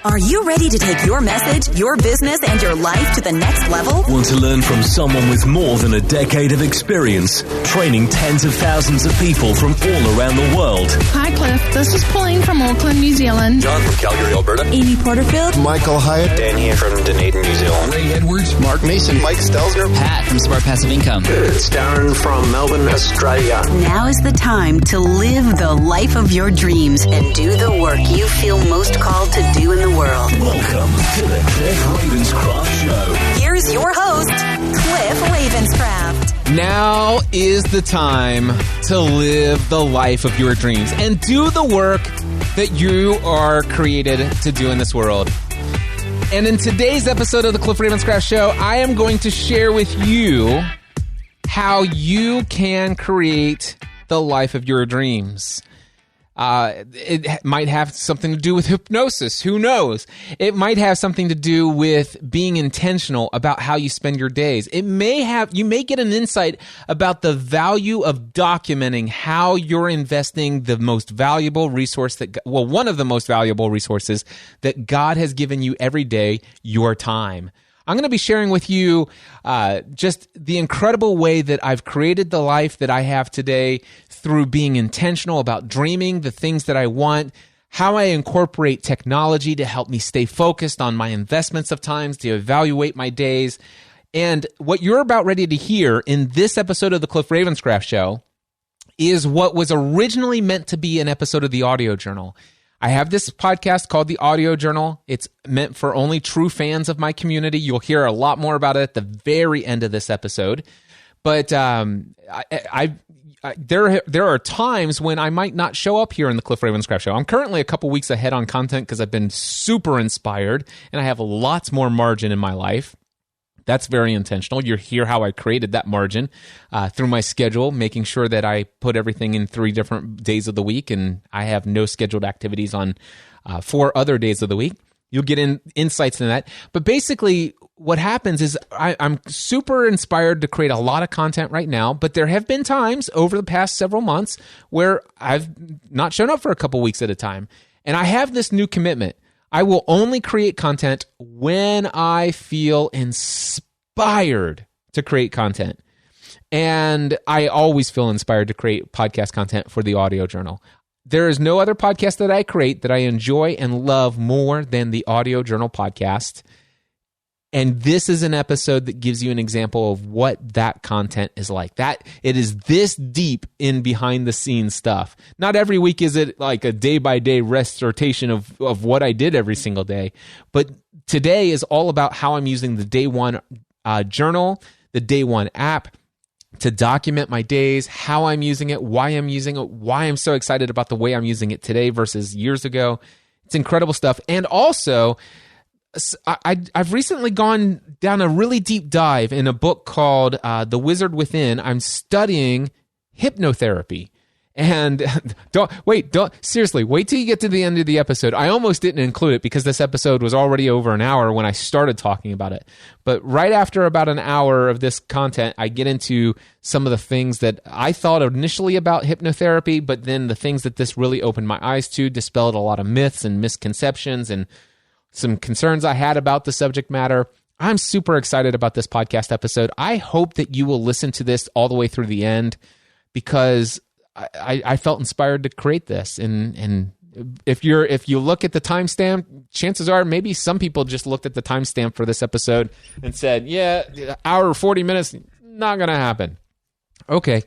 Are you ready to take your message, your business, and your life to the next level? Want to learn from someone with more than a decade of experience, training tens of thousands of people from all around the world? Hi, Cliff. This is Pauline from Auckland, New Zealand. John from Calgary, Alberta. Amy Porterfield. Michael Hyatt. Dan here from Dunedin, New Zealand. Ray Edwards. Mark Mason. Mike Stelzner. Pat from Smart Passive Income. It's Darren from Melbourne, Australia. Now is the time to live the life of your dreams and do the work you feel most called to do in the world. Welcome to the Cliff Ravenscraft Show. Here's your host, Cliff Ravenscraft. Now is the time to live the life of your dreams and do the work that you are created to do in this world. And in today's episode of the Cliff Ravenscraft Show, I am going to share with you how you can create the life of your dreams. It might have something to do with hypnosis. Who knows? It might have something to do with being intentional about how you spend your days. You may get an insight about the value of documenting how you're investing the most valuable resource one of the most valuable resources that God has given you every day, your time. I'm going to be sharing with you just the incredible way that I've created the life that I have today through being intentional about dreaming the things that I want, how I incorporate technology to help me stay focused on my investments of time, to evaluate my days. And what you're about ready to hear in this episode of the Cliff Ravenscraft Show is what was originally meant to be an episode of the Audio Journal. I have this podcast called The Audio Journal. It's meant for only true fans of my community. You'll hear a lot more about it at the very end of this episode. But there are times when I might not show up here in the Cliff Ravenscraft Show. I'm currently a couple weeks ahead on content because I've been super inspired and I have lots more margin in my life. That's very intentional. You'll hear how I created that margin through my schedule, making sure that I put everything in 3 different days of the week, and I have no scheduled activities on 4 other days of the week. You'll get insights in that. But basically, what happens is I'm super inspired to create a lot of content right now, but there have been times over the past several months where I've not shown up for a couple weeks at a time. And I have this new commitment. I will only create content when I feel inspired to create content. And I always feel inspired to create podcast content for the Audio Journal. There is no other podcast that I create that I enjoy and love more than the Audio Journal podcast. And this is an episode that gives you an example of what that content is like. That it is this deep in behind the scenes stuff. Not every week is it like a day-by-day recitation of what I did every single day. But today is all about how I'm using the Day One journal, the Day One app, to document my days, how I'm using it, why I'm so excited about the way I'm using it today versus years ago. It's incredible stuff. And also, I've recently gone down a really deep dive in a book called The Wizard Within. I'm studying hypnotherapy. And seriously, wait till you get to the end of the episode. I almost didn't include it because this episode was already over an hour when I started talking about it. But right after about an hour of this content, I get into some of the things that I thought initially about hypnotherapy, but then the things that this really opened my eyes to, dispelled a lot of myths and misconceptions and some concerns I had about the subject matter. I'm super excited about this podcast episode. I hope that you will listen to this all the way through the end because I felt inspired to create this. And if you look at the timestamp, chances are maybe some people just looked at the timestamp for this episode and said, yeah, hour 40 minutes, not going to happen. Okay,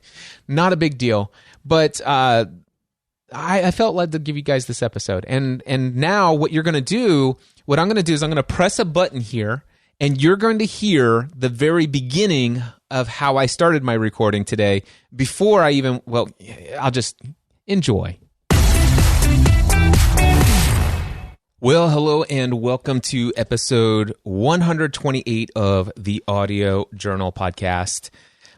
not a big deal. But I felt led to give you guys this episode. And now what I'm going to do is I'm going to press a button here, and you're going to hear the very beginning of how I started my recording today before I'll just enjoy. Well, hello and welcome to episode 128 of the Audio Journal podcast.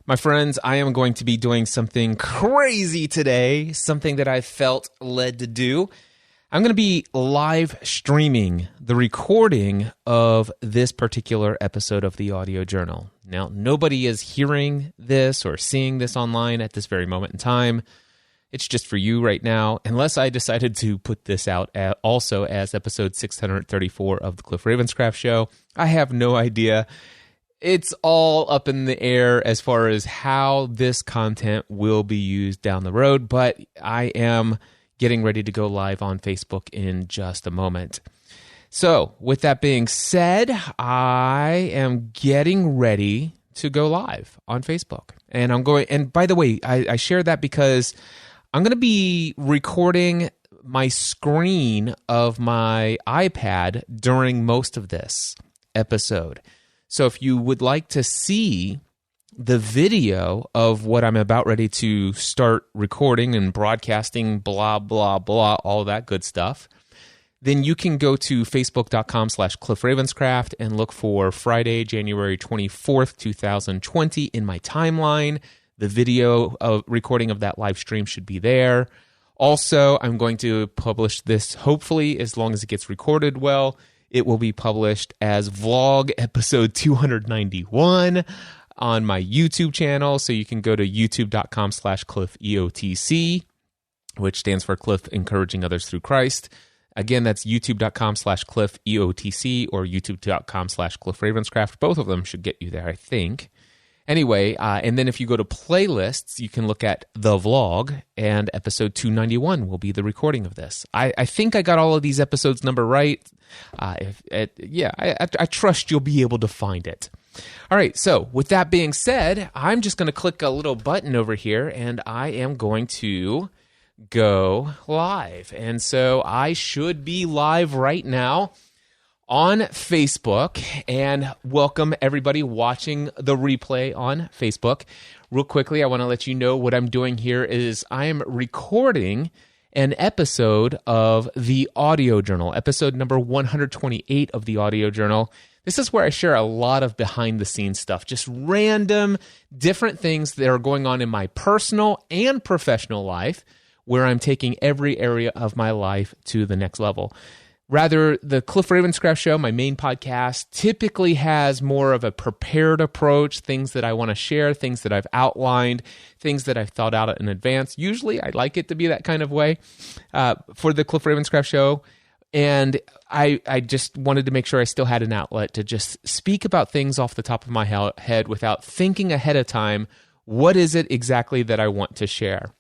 My friends, I am going to be doing something crazy today, something that I felt led to do. I'm going to be live streaming the recording of this particular episode of the Audio Journal. Now, nobody is hearing this or seeing this online at this very moment in time. It's just for you right now, unless I decided to put this out also as episode 634 of the Cliff Ravenscraft Show. I have no idea. It's all up in the air as far as how this content will be used down the road, but I am getting ready to go live on Facebook in just a moment. So, with that being said, I am getting ready to go live on Facebook. And by the way, I share that because I'm going to be recording my screen of my iPad during most of this episode. So if you would like to see the video of what I'm about ready to start recording and broadcasting, blah, blah, blah, all that good stuff, then you can go to facebook.com/Cliff Ravenscraft and look for Friday, January 24th, 2020 in my timeline. The video of recording of that live stream should be there. Also, I'm going to publish this, hopefully, as long as it gets recorded well, it will be published as vlog episode 291 on my YouTube channel. So you can go to youtube.com/CliffEOTC, which stands for Cliff Encouraging Others Through Christ. Again, that's youtube.com/CliffEOTC or youtube.com/Cliff Ravenscraft. Both of them should get you there, I think. Anyway, and then if you go to playlists, you can look at the vlog, and episode 291 will be the recording of this. I think I got all of these episodes number right. I trust you'll be able to find it. All right, so with that being said, I'm just going to click a little button over here, and I am going to go live. And so I should be live right now on Facebook, and welcome everybody watching the replay on Facebook. Real quickly, I want to let you know what I'm doing here is I am recording an episode of the Audio Journal, episode number 128 of the Audio Journal. This is where I share a lot of behind-the-scenes stuff, just random, different things that are going on in my personal and professional life, where I'm taking every area of my life to the next level. Rather, the Cliff Ravenscraft Show, my main podcast, typically has more of a prepared approach, things that I want to share, things that I've outlined, things that I've thought out in advance. Usually, I like it to be that kind of way for the Cliff Ravenscraft Show. And I just wanted to make sure I still had an outlet to just speak about things off the top of my head without thinking ahead of time, what is it exactly that I want to share?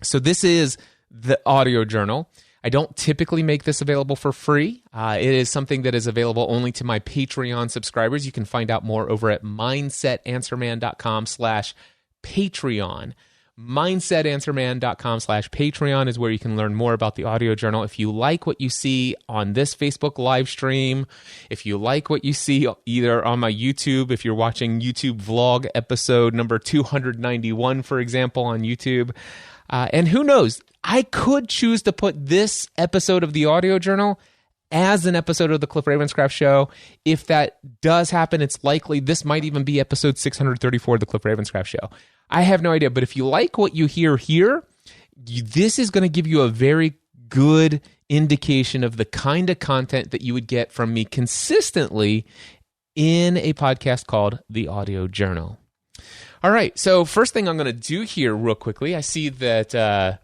So this is the Audio Journal. I don't typically make this available for free. It is something that is available only to my Patreon subscribers. You can find out more over at mindsetanswerman.com/Patreon. Mindsetanswerman.com/Patreon is where you can learn more about the Audio Journal. If you like what you see on this Facebook live stream, if you like what you see either on my YouTube, if you're watching YouTube vlog episode number 291, for example, on YouTube, and who knows, I could choose to put this episode of the Audio Journal as an episode of the Cliff Ravenscraft Show. If that does happen, it's likely this might even be episode 634 of the Cliff Ravenscraft Show. I have no idea, but if you like what you hear here, this is going to give you a very good indication of the kind of content that you would get from me consistently in a podcast called The Audio Journal. All right, so first thing I'm going to do here real quickly, I see that,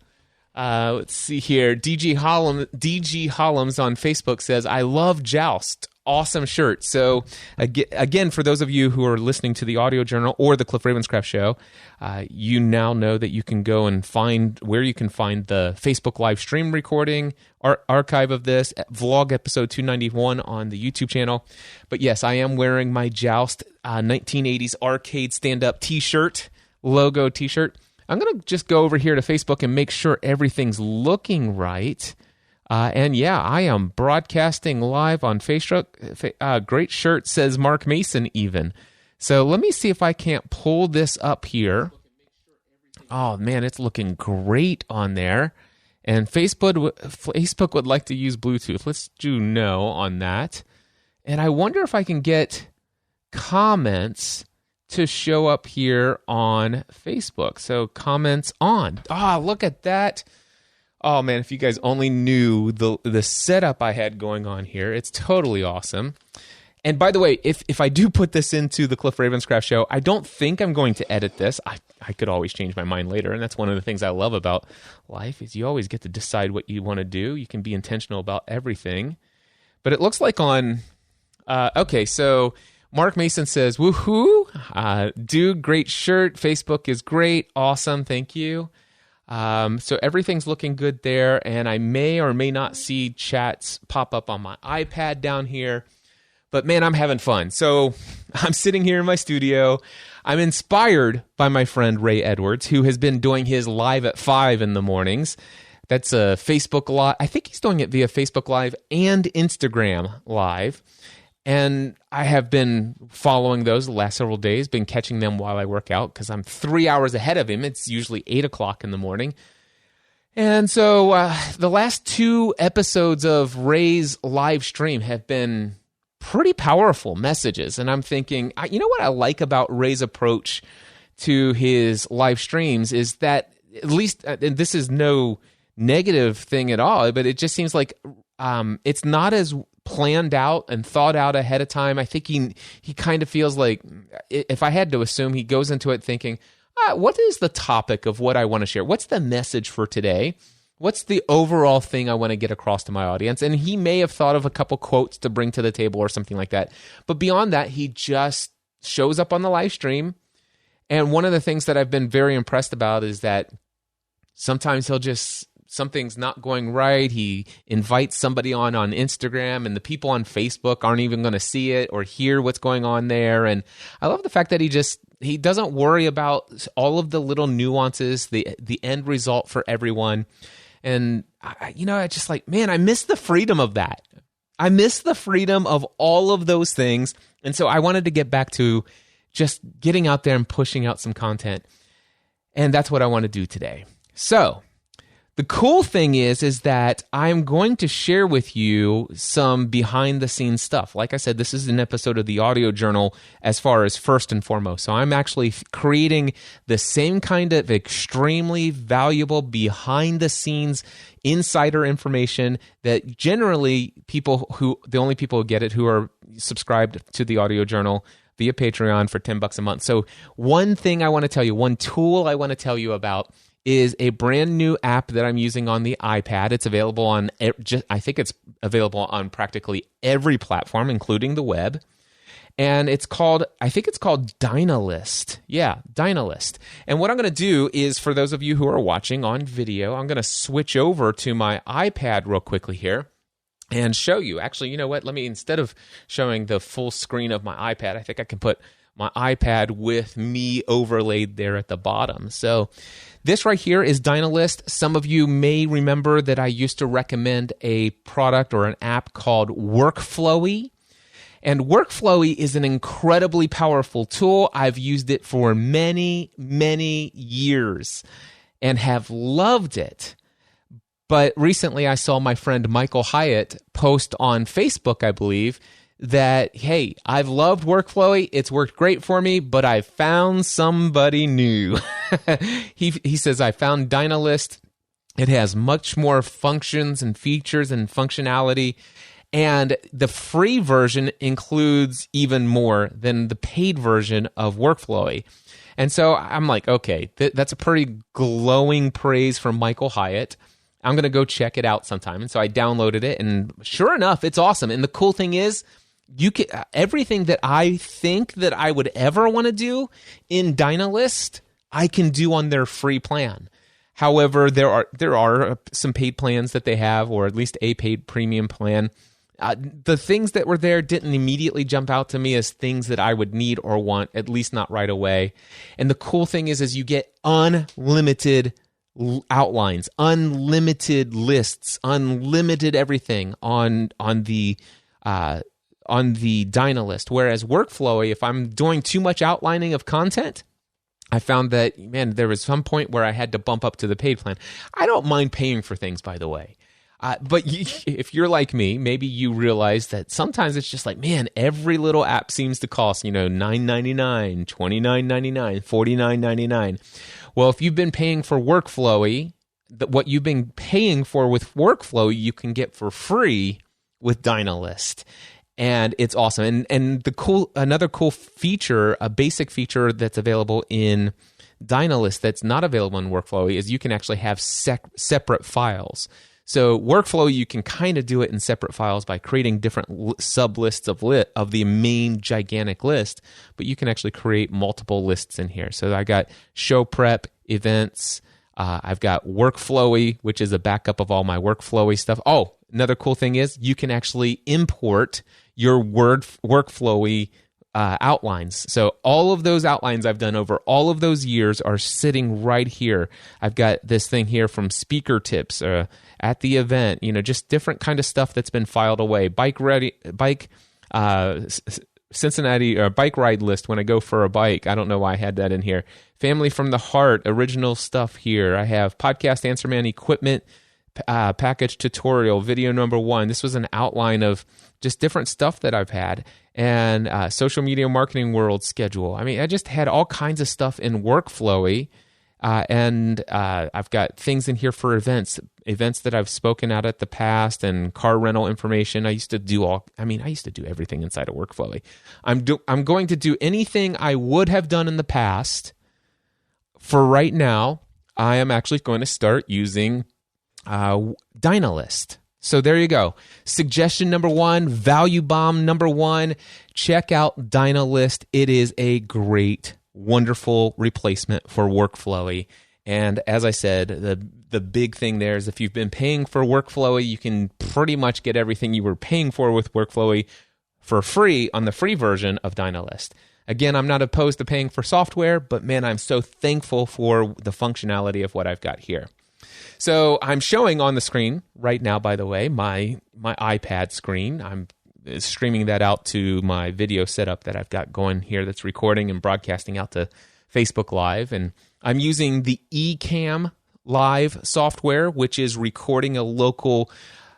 let's see here, DG Hollums on Facebook says, I love Joust. Awesome shirt. So again, for those of you who are listening to the Audio Journal or the Cliff Ravenscraft Show, you now know that you can go and find where you can find the Facebook live stream recording, archive of this, vlog episode 291 on the YouTube channel. But yes, I am wearing my Joust 1980s arcade stand-up t-shirt, logo t-shirt. I'm going to just go over here to Facebook and make sure everything's looking right. And yeah, I am broadcasting live on Facebook. Great shirt, says Mark Mason even. So let me see if I can't pull this up here. Oh man, it's looking great on there. And Facebook would like to use Bluetooth. Let's do no on that. And I wonder if I can get comments to show up here on Facebook. So comments on. Look at that. Oh man, if you guys only knew the setup I had going on here, it's totally awesome. And by the way, if I do put this into the Cliff Ravenscraft show, I don't think I'm going to edit this. I could always change my mind later, and that's one of the things I love about life is you always get to decide what you want to do. You can be intentional about everything. But it looks like on... okay, so Mark Mason says, woohoo, dude, great shirt. Facebook is great. Awesome, thank you. So everything's looking good there, and I may or may not see chats pop up on my iPad down here. But man, I'm having fun. So I'm sitting here in my studio. I'm inspired by my friend Ray Edwards, who has been doing his live at 5 in the mornings. That's a Facebook Live. I think he's doing it via Facebook Live and Instagram Live. And I have been following those the last several days, been catching them while I work out because I'm 3 hours ahead of him. It's usually 8 o'clock in the morning. And so the last 2 episodes of Ray's live stream have been pretty powerful messages. And I'm thinking, you know what I like about Ray's approach to his live streams is that at least, and this is no negative thing at all, but it just seems like it's not as planned out and thought out ahead of time. I think he kind of feels like, if I had to assume, he goes into it thinking, what is the topic of what I want to share? What's the message for today? What's the overall thing I want to get across to my audience? And he may have thought of a couple quotes to bring to the table or something like that. But beyond that, he just shows up on the live stream. And one of the things that I've been very impressed about is that sometimes something's not going right. He invites somebody on Instagram, and the people on Facebook aren't even going to see it or hear what's going on there. And I love the fact that he doesn't worry about all of the little nuances, the end result for everyone. And I just like, man, I miss the freedom of that. I miss the freedom of all of those things. And so I wanted to get back to just getting out there and pushing out some content. And that's what I want to do today. So the cool thing is that I'm going to share with you some behind-the-scenes stuff. Like I said, this is an episode of the audio journal as far as first and foremost. So I'm actually creating the same kind of extremely valuable behind-the-scenes insider information that generally the only people who get it who are subscribed to the audio journal via Patreon for $10 a month. So one thing I want to tell you, one tool I want to tell you about is a brand new app that I'm using on the iPad. It's available on, I think it's available on practically every platform, including the web. And I think it's called Dynalist. Yeah, Dynalist. And what I'm going to do is, for those of you who are watching on video, I'm going to switch over to my iPad real quickly here and show you. Actually, you know what? Instead of showing the full screen of my iPad, I think I can put my iPad with me overlaid there at the bottom. So this right here is Dynalist. Some of you may remember that I used to recommend a product or an app called Workflowy. And Workflowy is an incredibly powerful tool. I've used it for many, many years and have loved it. But recently I saw my friend Michael Hyatt post on Facebook, I believe, that, hey, I've loved Workflowy. It's worked great for me, but I found somebody new. He says, I found Dynalist. It has much more functions and features and functionality. And the free version includes even more than the paid version of Workflowy. And so I'm like, okay, that's a pretty glowing praise from Michael Hyatt. I'm going to go check it out sometime. And so I downloaded it, and sure enough, it's awesome. And the cool thing is, you can everything that I think that I would ever want to do in Dynalist, I can do on their free plan. However, there are some paid plans that they have, or at least a paid premium plan. The things that were there didn't immediately jump out to me as things that I would need or want, at least not right away. And the cool thing is you get unlimited outlines, unlimited lists, unlimited everything on the Dynalist. Whereas Workflowy, if I'm doing too much outlining of content, I found that, man, there was some point where I had to bump up to the paid plan. I don't mind paying for things, by the way. But if you're like me, maybe you realize that sometimes it's just like, man, every little app seems to cost, $9.99, $29.99, $49.99. Well, if you've been paying for Workflowy, what you've been paying for with Workflowy, you can get for free with Dynalist. and it's awesome. And another cool feature, a basic feature that's available in Dynalist that's not available in Workflowy is you can actually have separate files. So Workflow, you can kind of do it in separate files by creating different sub-lists of the main gigantic list, but you can actually create multiple lists in here. So I got show prep, events, I've got Workflowy, which is a backup of all my Workflowy stuff. Oh, another cool thing is you can actually import your Workflowy outlines. So all of those outlines I've done over all of those years are sitting right here. I've got this thing here from speaker tips at the event, just different kind of stuff that's been filed away. Cincinnati bike ride list when I go for a bike. I don't know why I had that in here. Family from the Heart, original stuff here. I have podcast Answer Man equipment package tutorial, video number 1. This was an outline of just different stuff that I've had. And social media marketing world schedule. I mean, I just had all kinds of stuff in Workflowy. And I've got things in here for events that I've spoken at the past, and car rental information. I used to do everything inside of Workflowy. I'm going to do anything I would have done in the past. For right now, I am actually going to start using Dynalist. So there you go. Suggestion number 1, value bomb number 1. Check out Dynalist. It is a great, wonderful replacement for Workflowy. And as I said, the big thing there is if you've been paying for Workflowy, you can pretty much get everything you were paying for with Workflowy for free on the free version of Dynalist. Again, I'm not opposed to paying for software, but man, I'm so thankful for the functionality of what I've got here. So I'm showing on the screen right now, by the way, my iPad screen. I'm streaming that out to my video setup that I've got going here that's recording and broadcasting out to Facebook Live. And I'm using the Ecamm Live software, which is recording a local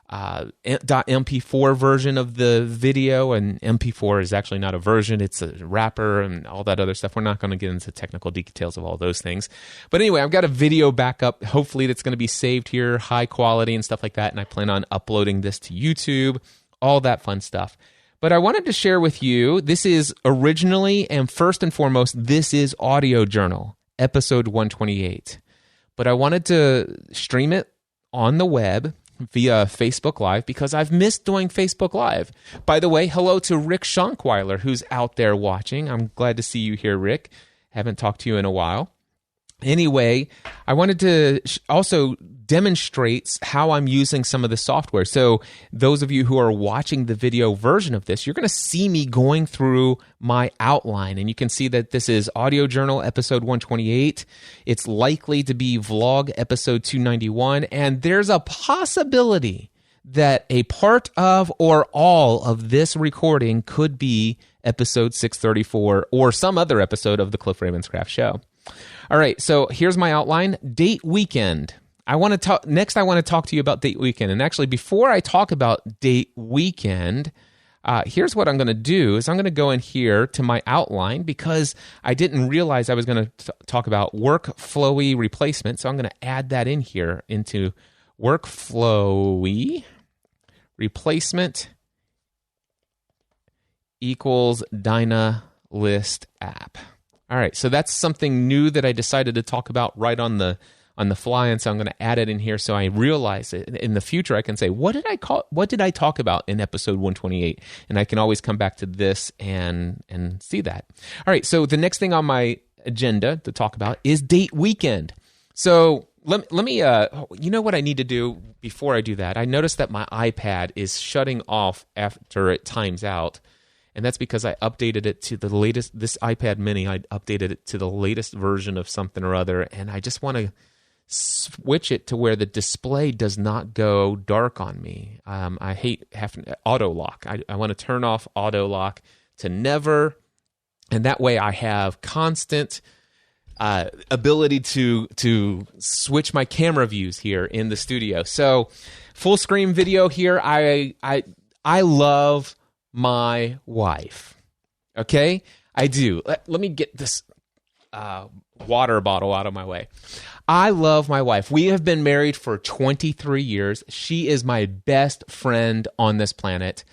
.mp4 version of the video, and MP4 is actually not a version, it's a wrapper and all that other stuff. We're not going to get into technical details of all those things. But anyway, I've got a video backup, hopefully that's going to be saved here, high quality and stuff like that, and I plan on uploading this to YouTube, all that fun stuff. But I wanted to share with you, this is originally and first and foremost, this is Audio Journal, episode 128. But I wanted to stream it on the web via Facebook Live because I've missed doing Facebook Live. By the way, hello to Rick Schonkweiler, who's out there watching. I'm glad to see you here, Rick. Haven't talked to you in a while. Anyway, I wanted to also demonstrate how I'm using some of the software. So those of you who are watching the video version of this, you're going to see me going through my outline, and you can see that this is Audio Journal episode 128. It's likely to be Vlog episode 291, and there's a possibility that a part of or all of this recording could be episode 634 or some other episode of the Cliff Ravenscraft Show. All right, so here's my outline. Date weekend. I want to talk to you about date weekend. And actually, before I talk about date weekend, here's what I'm going to do is I'm going to go in here to my outline because I didn't realize I was going to talk about Workflowy replacement. So I'm going to add that in here into Workflowy replacement equals Dynalist app. All right, so that's something new that I decided to talk about right on the fly, and so I'm going to add it in here so I realize it. In the future, I can say, what did I talk about in episode 128? And I can always come back to this and see that. All right, so the next thing on my agenda to talk about is date weekend. So let me you know what I need to do before I do that? I noticed that my iPad is shutting off after it times out. And that's because I updated it to the latest, this iPad mini, I updated it to the latest version of something or other, and I just want to switch it to where the display does not go dark on me. I hate having auto lock. I want to turn off auto lock to never, and that way I have constant ability to switch my camera views here in the studio. So full screen video here. I love my wife. Okay? I do. Let me get this water bottle out of my way. I love my wife. We have been married for 23 years. She is my best friend on this planet.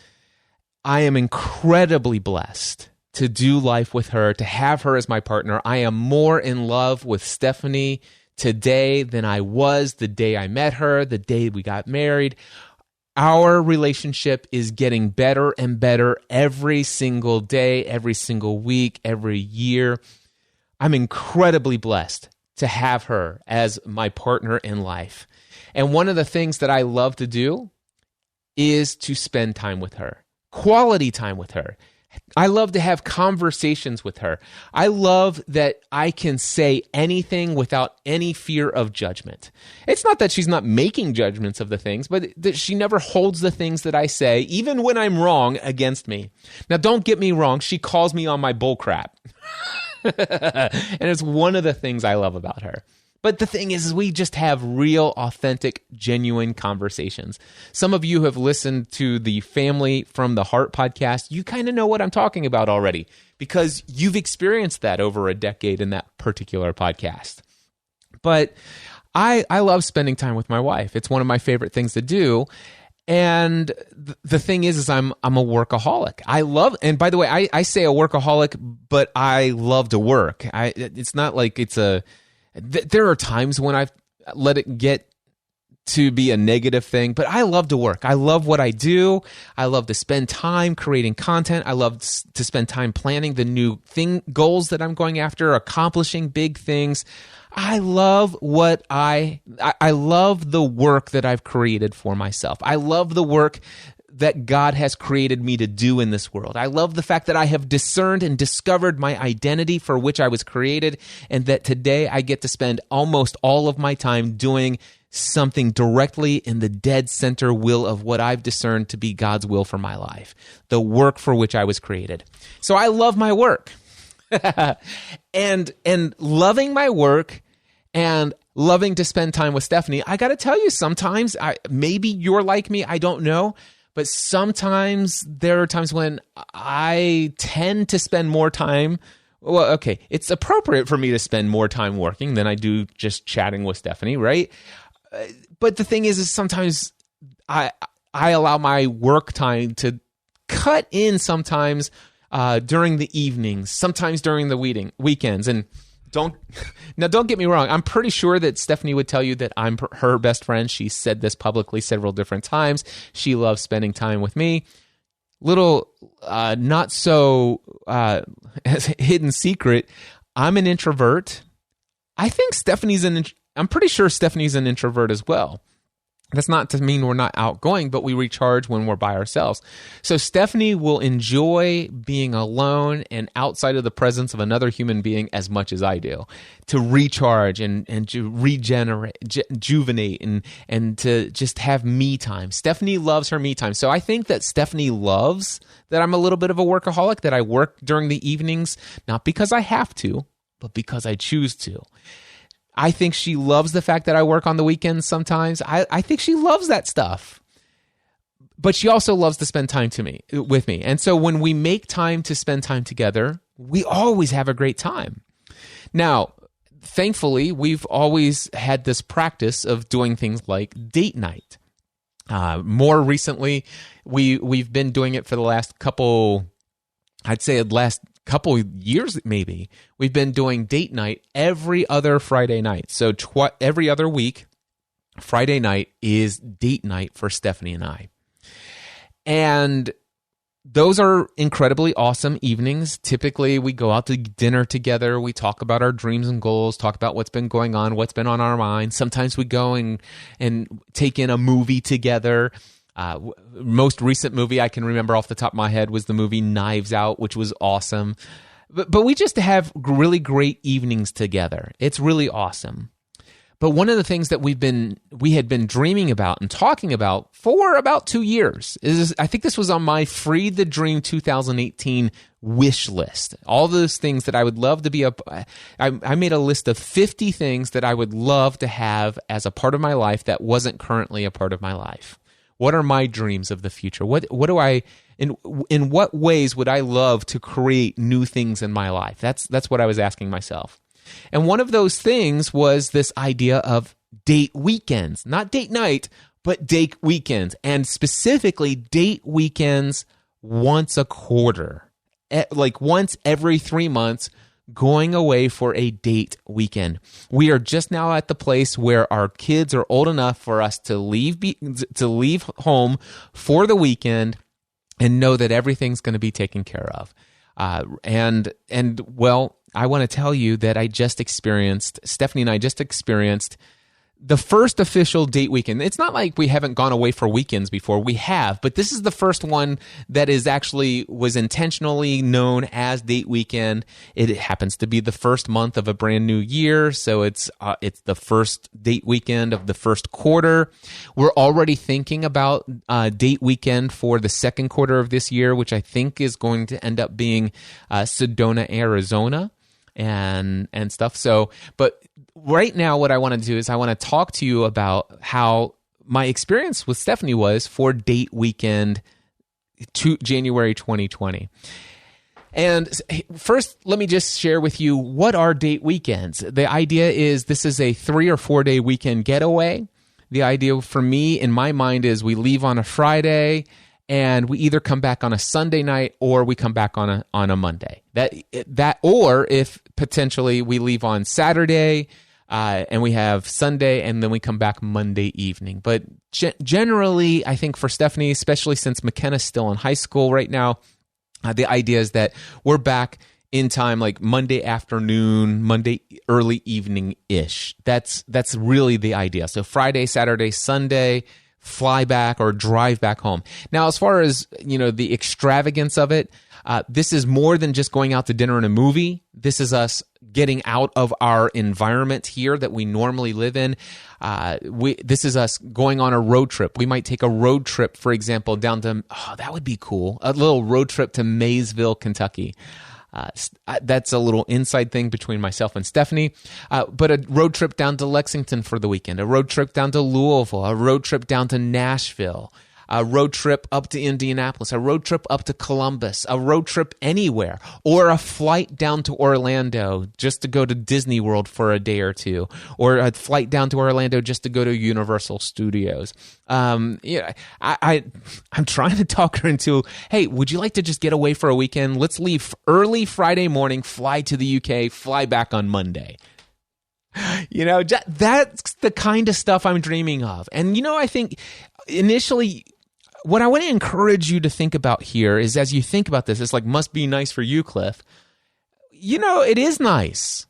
I am incredibly blessed to do life with her, to have her as my partner. I am more in love with Stephanie today than I was the day I met her, the day we got married. Our relationship is getting better and better every single day, every single week, every year. I'm incredibly blessed to have her as my partner in life. And one of the things that I love to do is to spend time with her, quality time with her. I love to have conversations with her. I love that I can say anything without any fear of judgment. It's not that she's not making judgments of the things, but that she never holds the things that I say, even when I'm wrong, against me. Now, don't get me wrong. She calls me on my bull crap. And it's one of the things I love about her. But the thing is we just have real, authentic, genuine conversations. Some of you have listened to the Family from the Heart podcast. You kind of know what I'm talking about already because you've experienced that over a decade in that particular podcast. But I love spending time with my wife. It's one of my favorite things to do. And the thing is I'm a workaholic. I love, and by the way, I say a workaholic, but I love to work. It's not like it's there are times when I've let it get to be a negative thing, but I love to work. I love what I do. I love to spend time creating content. I love to spend time planning the new goals that I'm going after, accomplishing big things. I love I love the work that I've created for myself. I love the work that God has created me to do in this world. I love the fact that I have discerned and discovered my identity for which I was created, and that today I get to spend almost all of my time doing something directly in the dead center will of what I've discerned to be God's will for my life, the work for which I was created. So I love my work. and loving my work and loving to spend time with Stephanie, I got to tell you, sometimes maybe you're like me, I don't know. But sometimes there are times when I tend to spend more time. Well, okay, it's appropriate for me to spend more time working than I do just chatting with Stephanie, right? But the thing is sometimes I allow my work time to cut in sometimes during the evenings, sometimes during the weekends. And don't get me wrong. I'm pretty sure that Stephanie would tell you that I'm her best friend. She said this publicly several different times. She loves spending time with me. Little, not so hidden secret. I'm an introvert. I think I'm pretty sure Stephanie's an introvert as well. That's not to mean we're not outgoing, but we recharge when we're by ourselves. So Stephanie will enjoy being alone and outside of the presence of another human being as much as I do, to recharge and to rejuvenate and to just have me time. Stephanie loves her me time. So I think that Stephanie loves that I'm a little bit of a workaholic, that I work during the evenings, not because I have to, but because I choose to. I think she loves the fact that I work on the weekends sometimes. I think she loves that stuff. But she also loves to spend time with me. And so when we make time to spend time together, we always have a great time. Now, thankfully, we've always had this practice of doing things like date night. More recently, we've been doing it for the last couple years maybe. We've been doing date night every other Friday night. So every other week, Friday night is date night for Stephanie and I. And those are incredibly awesome evenings. Typically, we go out to dinner together. We talk about our dreams and goals, talk about what's been going on, what's been on our minds. Sometimes we go and take in a movie together. Most recent movie I can remember off the top of my head was the movie Knives Out, which was awesome. But we just have really great evenings together. It's really awesome. But one of the things that we had been dreaming about and talking about for about 2 years is, I think this was on my Free the Dream 2018 wish list. All those things that I would love to be I made a list of 50 things that I would love to have as a part of my life that wasn't currently a part of my life. What are my dreams of the future? What do I in what ways would I love to create new things in my life? That's what I was asking myself. And one of those things was this idea of date weekends, not date night, but date weekends, and specifically date weekends once a quarter, like once every 3 months, going away for a date weekend. We are just now at the place where our kids are old enough for us to leave home for the weekend and know that everything's going to be taken care of. And well, I want to tell you that Stephanie and I just experienced the first official date weekend. It's not like we haven't gone away for weekends before. We have, but this is the first one that was intentionally known as date weekend. It happens to be the first month of a brand new year, so it's the first date weekend of the first quarter. We're already thinking about date weekend for the second quarter of this year, which I think is going to end up being Sedona, Arizona, and stuff. So, but right now, what I want to do is I want to talk to you about how my experience with Stephanie was for date weekend to January 2020. And first, let me just share with you, what are date weekends? The idea is this is a 3 or 4 day weekend getaway. The idea for me in my mind is we leave on a Friday and we either come back on a Sunday night or we come back on a Monday. Or if potentially we leave on Saturday and we have Sunday and then we come back Monday evening. But generally, I think for Stephanie, especially since McKenna's still in high school right now, the idea is that we're back in time like Monday afternoon, Monday early evening-ish. That's really the idea. So Friday, Saturday, Sunday, fly back or drive back home. Now, as far as, the extravagance of it, this is more than just going out to dinner and a movie. This is us getting out of our environment here that we normally live in. This is us going on a road trip. We might take a road trip, for example, down to, that would be cool, a little road trip to Maysville, Kentucky. That's a little inside thing between myself and Stephanie. But a road trip down to Lexington for the weekend, a road trip down to Louisville, a road trip down to Nashville, a road trip up to Indianapolis, a road trip up to Columbus, a road trip anywhere, or a flight down to Orlando just to go to Disney World for a day or two, or a flight down to Orlando just to go to Universal Studios. I'm trying to talk her into, hey, would you like to just get away for a weekend? Let's leave early Friday morning, fly to the UK, fly back on Monday. That's the kind of stuff I'm dreaming of. And, I think initially, what I want to encourage you to think about here is, as you think about this, it's like, must be nice for you, Cliff. It is nice.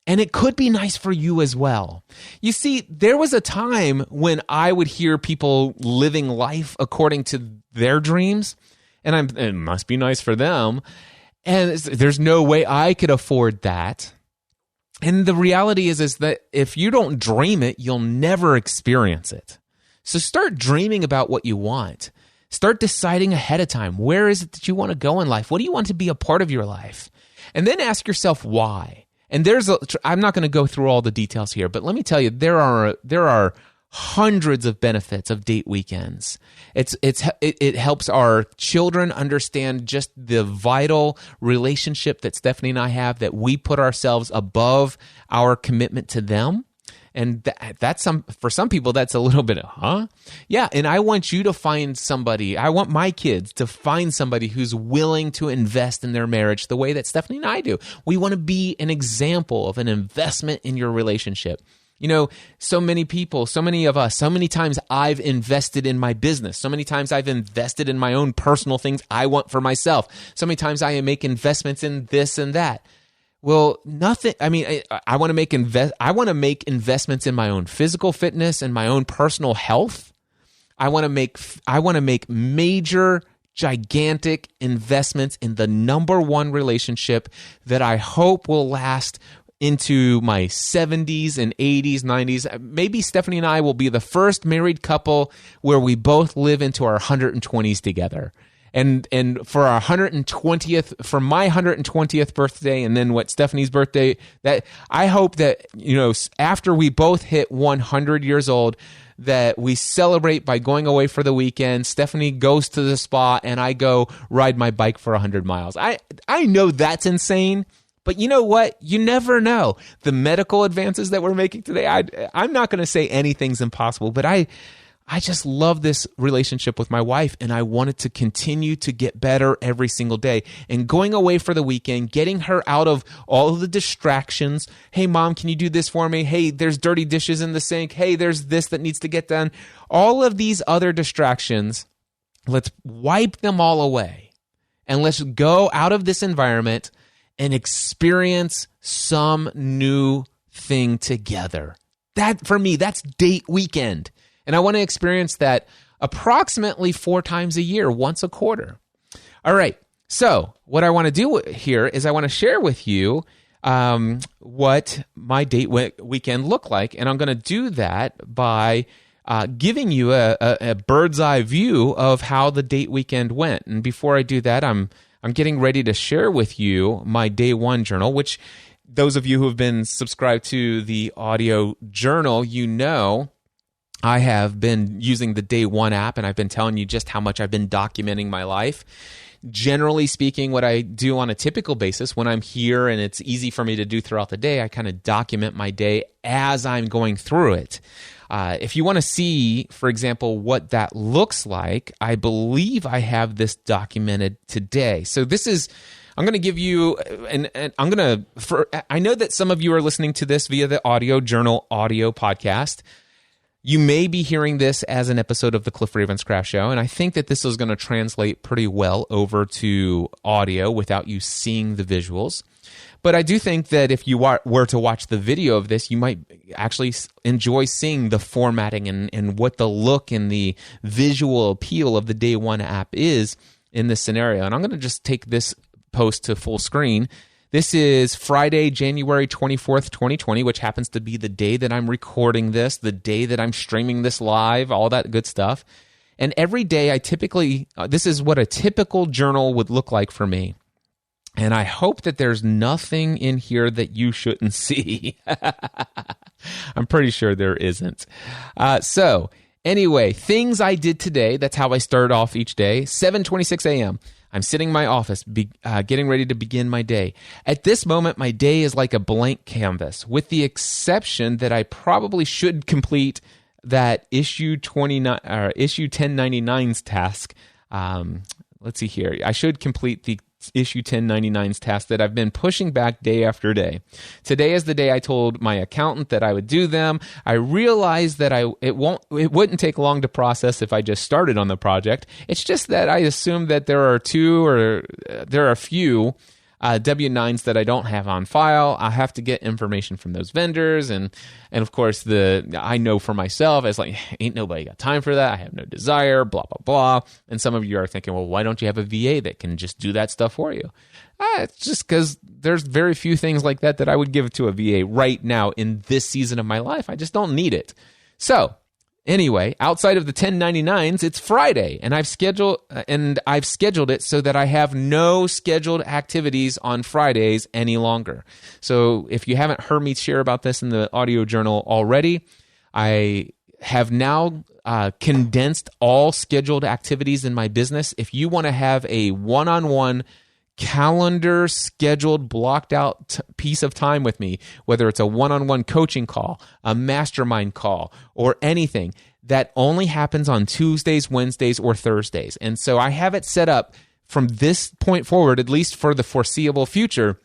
And it could be nice for you as well. You see, there was a time when I would hear people living life according to their dreams, and it must be nice for them. And there's no way I could afford that. And the reality is that if you don't dream it, you'll never experience it. So start dreaming about what you want. Start deciding ahead of time. Where is it that you want to go in life? What do you want to be a part of your life? And then ask yourself why. And I'm not going to go through all the details here, but let me tell you, there are hundreds of benefits of date weekends. It helps our children understand just the vital relationship that Stephanie and I have, that we put ourselves above our commitment to them. And for some people, that's a little bit of, Yeah, and I want you to find somebody, I want my kids to find somebody who's willing to invest in their marriage the way that Stephanie and I do. We want to be an example of an investment in your relationship. So many people, so many of us, so many times I've invested in my business. So many times I've invested in my own personal things I want for myself. So many times I make investments in this and that. Well, nothing. I mean, I want to make investments in my own physical fitness and my own personal health. I want to make major, gigantic investments in the number one relationship that I hope will last into my 70s and 80s, 90s. Maybe Stephanie and I will be the first married couple where we both live into our 120s together. And for our 120th, for my 120th birthday, and then Stephanie's birthday, that I hope that, after we both hit 100 years old, that we celebrate by going away for the weekend. Stephanie goes to the spa and I go ride my bike for 100 miles. I know that's insane, but you know what? You never know. The medical advances that we're making today, I'm not going to say anything's impossible, but I just love this relationship with my wife, and I want it to continue to get better every single day. And going away for the weekend, getting her out of all of the distractions. Hey, Mom, can you do this for me? Hey, there's dirty dishes in the sink. Hey, there's this that needs to get done. All of these other distractions, let's wipe them all away. And let's go out of this environment and experience some new thing together. That, for me, that's date weekend. And I want to experience that approximately 4 times a year, once a quarter. All right. So what I want to do here is I want to share with you what my date weekend looked like. And I'm going to do that by giving you a bird's eye view of how the date weekend went. And before I do that, I'm getting ready to share with you my day one journal, which those of you who have been subscribed to the audio journal, you know I have been using the Day One app, and I've been telling you just how much I've been documenting my life. Generally speaking, what I do on a typical basis when I'm here and it's easy for me to do throughout the day, I kind of document my day as I'm going through it. If you want to see, for example, what that looks like, I believe I have this documented today. So this is, I'm going to give you, and I'm going to, I know that some of you are listening to this via the Audio Journal audio podcast. You may be hearing this as an episode of the Cliff Ravenscraft Show, and I think that this is going to translate pretty well over to audio without you seeing the visuals. But I do think that if you were to watch the video of this, you might actually enjoy seeing the formatting and what the look and the visual appeal of the Day One app is in this scenario. And I'm going to just take this post to full screen. This is Friday, January 24th, 2020, which happens to be the day that I'm recording this, the day that I'm streaming this live, all that good stuff. And every day I typically, this is what a typical journal would look like for me. And I hope that there's nothing in here that you shouldn't see. I'm pretty sure there isn't. So anyway, things I did today, that's how I started off each day, 7:26 a.m., I'm sitting in my office, getting ready to begin my day. At this moment, my day is like a blank canvas, with the exception that I probably should complete that issue 1099's task. Let's see here. I should complete the issue 1099's task that I've been pushing back day after day. Today is the day I told my accountant that I would do them. I realized that it wouldn't take long to process if I just started on the project. It's just that I assume that there are a few W-9s that I don't have on file. I have to get information from those vendors, and of course I know for myself, it's like, ain't nobody got time for that. I have no desire, blah, blah, blah. And some of you are thinking, well, why don't you have a VA that can just do that stuff for you? It's just because there's very few things like that I would give to a VA right now in this season of my life. I just don't need it. So anyway, outside of the 1099s, it's Friday, and I've scheduled it so that I have no scheduled activities on Fridays any longer. So if you haven't heard me share about this in the audio journal already, I have now condensed all scheduled activities in my business. If you want to have a one-on-one calendar scheduled, blocked out piece of time with me, whether it's a one-on-one coaching call, a mastermind call, or anything, that only happens on Tuesdays, Wednesdays, or Thursdays. And so I have it set up from this point forward, at least for the foreseeable future.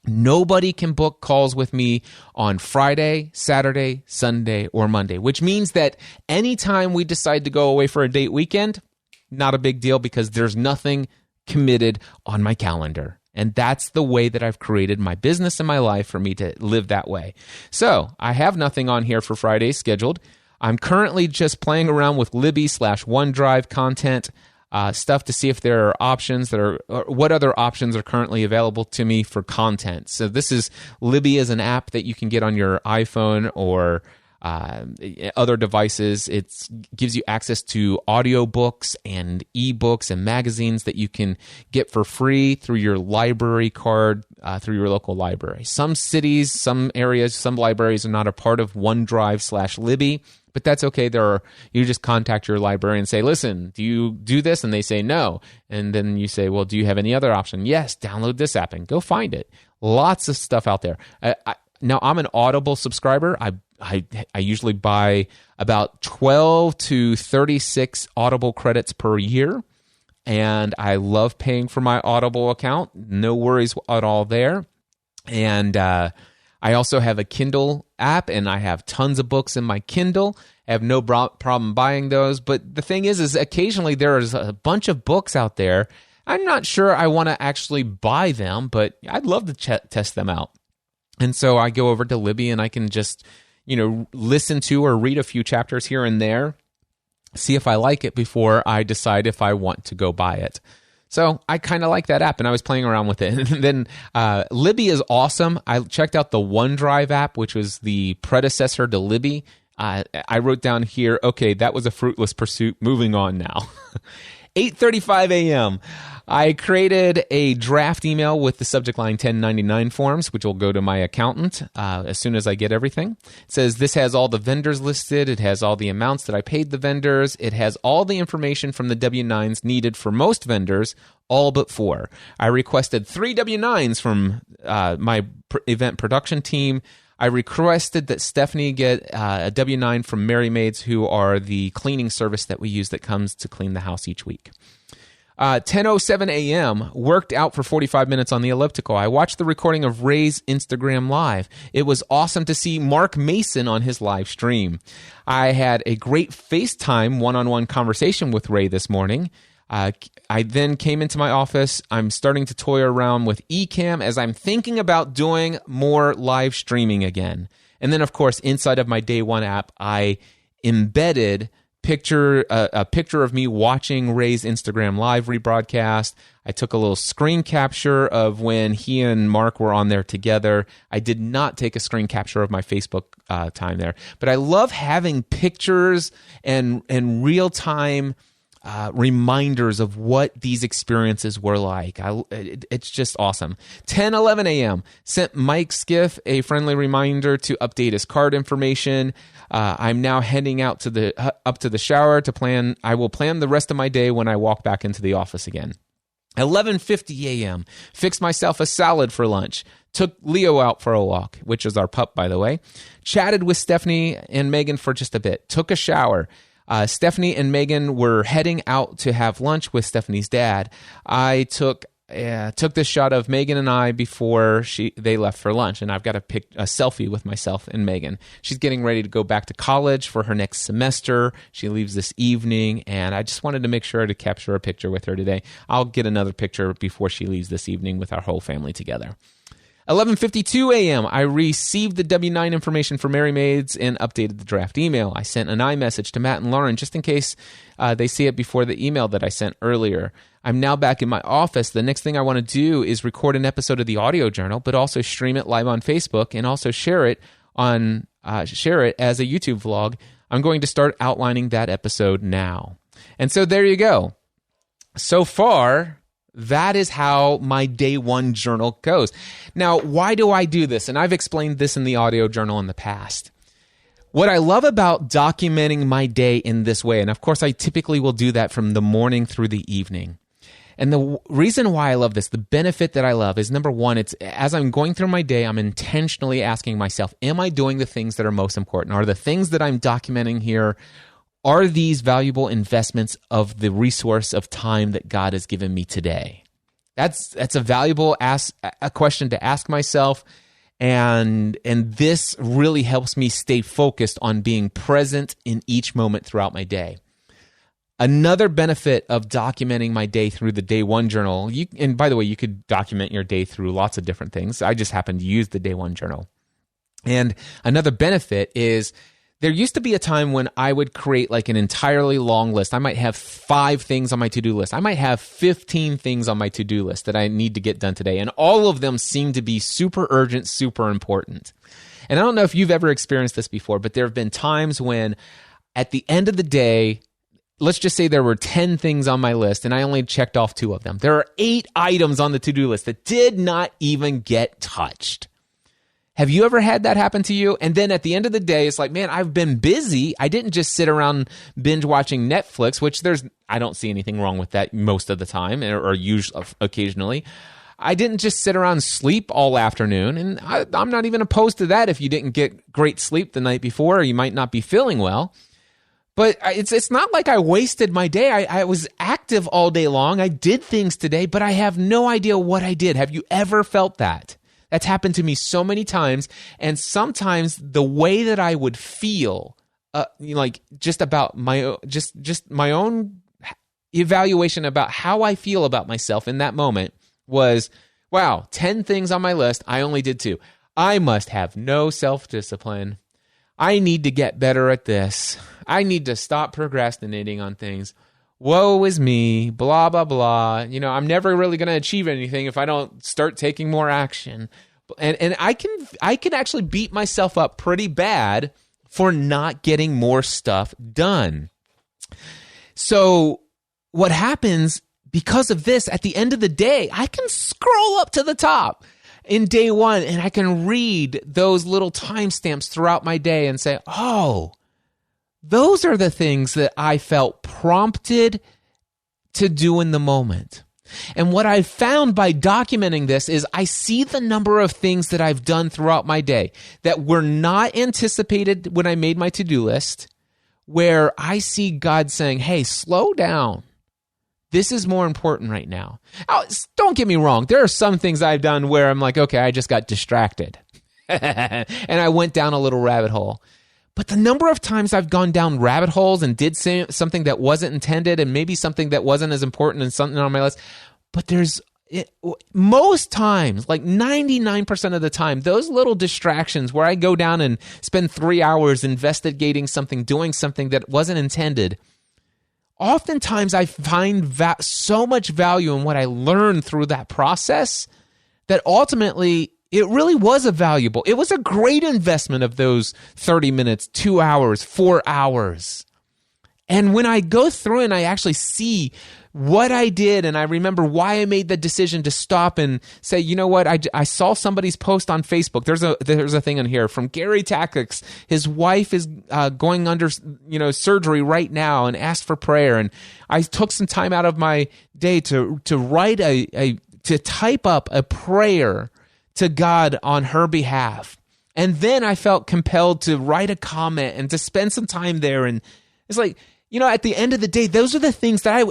Nobody can book calls with me on Friday, Saturday, Sunday, or Monday, which means that anytime we decide to go away for a date weekend, not a big deal, because there's nothing committed on my calendar. And that's the way that I've created my business and my life for me to live that way. So I have nothing on here for Friday scheduled. I'm currently just playing around with Libby/OneDrive content stuff to see if there are options or what other options are currently available to me for content. So this is Libby is an app that you can get on your iPhone or other devices. It gives you access to audiobooks and ebooks and magazines that you can get for free through your library card, through your local library. Some cities, some areas, some libraries are not a part of OneDrive/Libby, but that's okay. You just contact your librarian and say, listen, do you do this? And they say no. And then you say, well, do you have any other option? Yes, download this app and go find it. Lots of stuff out there. Now, I'm an Audible subscriber. I usually buy about 12 to 36 Audible credits per year, and I love paying for my Audible account. No worries at all there. And I also have a Kindle app, and I have tons of books in my Kindle. I have no problem buying those. But the thing is occasionally there is a bunch of books out there. I'm not sure I want to actually buy them, but I'd love to test them out. And so I go over to Libby, and I can just, listen to or read a few chapters here and there, see if I like it before I decide if I want to go buy it. So I kind of like that app, and I was playing around with it. And then Libby is awesome. I checked out the OneDrive app, which was the predecessor to Libby. I wrote down here, okay, that was a fruitless pursuit. Moving on now. 8:35 a.m. I created a draft email with the subject line 1099 forms, which will go to my accountant as soon as I get everything. It says this has all the vendors listed. It has all the amounts that I paid the vendors. It has all the information from the W-9s needed for most vendors, all but 4. I requested 3 W-9s from my event production team. I requested that Stephanie get a W-9 from Merry Maids, who are the cleaning service that we use that comes to clean the house each week. 10:07 a.m., worked out for 45 minutes on the elliptical. I watched the recording of Ray's Instagram Live. It was awesome to see Mark Mason on his live stream. I had a great FaceTime one-on-one conversation with Ray this morning. I then came into my office. I'm starting to toy around with Ecamm as I'm thinking about doing more live streaming again. And then, of course, inside of my Day One app, I embedded a picture of me watching Ray's Instagram Live rebroadcast. I took a little screen capture of when he and Mark were on there together. I did not take a screen capture of my Facebook time there. But I love having pictures and real-time reminders of what these experiences were like. It's just awesome. 10:11 a.m. Sent Mike Skiff a friendly reminder to update his card information. I'm now heading out to up to the shower to plan. I will plan the rest of my day when I walk back into the office again. 11:50 a.m. Fixed myself a salad for lunch. Took Leo out for a walk, which is our pup, by the way. Chatted with Stephanie and Megan for just a bit. Took a shower. Stephanie and Megan were heading out to have lunch with Stephanie's dad. I took this shot of Megan and I before they left for lunch, and I've got a selfie with myself and Megan. She's getting ready to go back to college for her next semester. She leaves this evening, and I just wanted to make sure to capture a picture with her today. I'll get another picture before she leaves this evening with our whole family together. 11:52 a.m. I received the W-9 information for Merry Maids and updated the draft email. I sent an iMessage to Matt and Lauren just in case they see it before the email that I sent earlier. I'm now back in my office. The next thing I want to do is record an episode of the audio journal, but also stream it live on Facebook and also share it as a YouTube vlog. I'm going to start outlining that episode now. And so there you go. So far, that is how my Day One journal goes. Now, why do I do this? And I've explained this in the audio journal in the past. What I love about documenting my day in this way, and of course I typically will do that from the morning through the evening. And the reason why I love this, the benefit that I love is, number one, it's as I'm going through my day, I'm intentionally asking myself, am I doing the things that are most important? Are the things that I'm documenting here, are these valuable investments of the resource of time that God has given me today? That's a valuable a question to ask myself, and this really helps me stay focused on being present in each moment throughout my day. Another benefit of documenting my day through the Day One journal, and by the way, you could document your day through lots of different things. I just happen to use the Day One journal. And another benefit is, there used to be a time when I would create like an entirely long list. I might have 5 things on my to-do list. I might have 15 things on my to-do list that I need to get done today. And all of them seem to be super urgent, super important. And I don't know if you've ever experienced this before, but there have been times when at the end of the day, let's just say there were 10 things on my list and I only checked off 2 of them. There are 8 items on the to-do list that did not even get touched. Have you ever had that happen to you? And then at the end of the day, it's like, man, I've been busy. I didn't just sit around binge watching Netflix, which I don't see anything wrong with that most of the time or usually occasionally. I didn't just sit around and sleep all afternoon, and I'm not even opposed to that if you didn't get great sleep the night before, or you might not be feeling well. But it's not like I wasted my day. I was active all day long. I did things today, but I have no idea what I did. Have you ever felt that? That's happened to me so many times, and sometimes the way that I would feel, like just about my own evaluation about how I feel about myself in that moment was, wow, 10 things on my list. I only did 2. I must have no self-discipline. I need to get better at this. I need to stop procrastinating on things. Woe is me, blah, blah, blah. I'm never really going to achieve anything if I don't start taking more action. And I can actually beat myself up pretty bad for not getting more stuff done. So what happens because of this, at the end of the day, I can scroll up to the top in day 1 and I can read those little timestamps throughout my day and say, oh, those are the things that I felt prompted to do in the moment. And what I've found by documenting this is I see the number of things that I've done throughout my day that were not anticipated when I made my to-do list, where I see God saying, hey, slow down. This is more important right now. Now, don't get me wrong. There are some things I've done where I'm like, okay, I just got distracted. And I went down a little rabbit hole. But the number of times I've gone down rabbit holes and did something that wasn't intended and maybe something that wasn't as important as something on my list. But most times, like 99% of the time, those little distractions where I go down and spend 3 hours investigating something, doing something that wasn't intended, oftentimes I find so much value in what I learned through that process that ultimately it really was it was a great investment of those 30 minutes, 2 hours, 4 hours. And when I go through and I actually see what I did and I remember why I made the decision to stop and say, you know what, I saw somebody's post on Facebook. There's a thing in here from Gary Tactics. His wife is going under surgery right now and asked for prayer. And I took some time out of my day to write to type up a prayer to God on her behalf. And then I felt compelled to write a comment and to spend some time there. And it's like, at the end of the day, those are the things that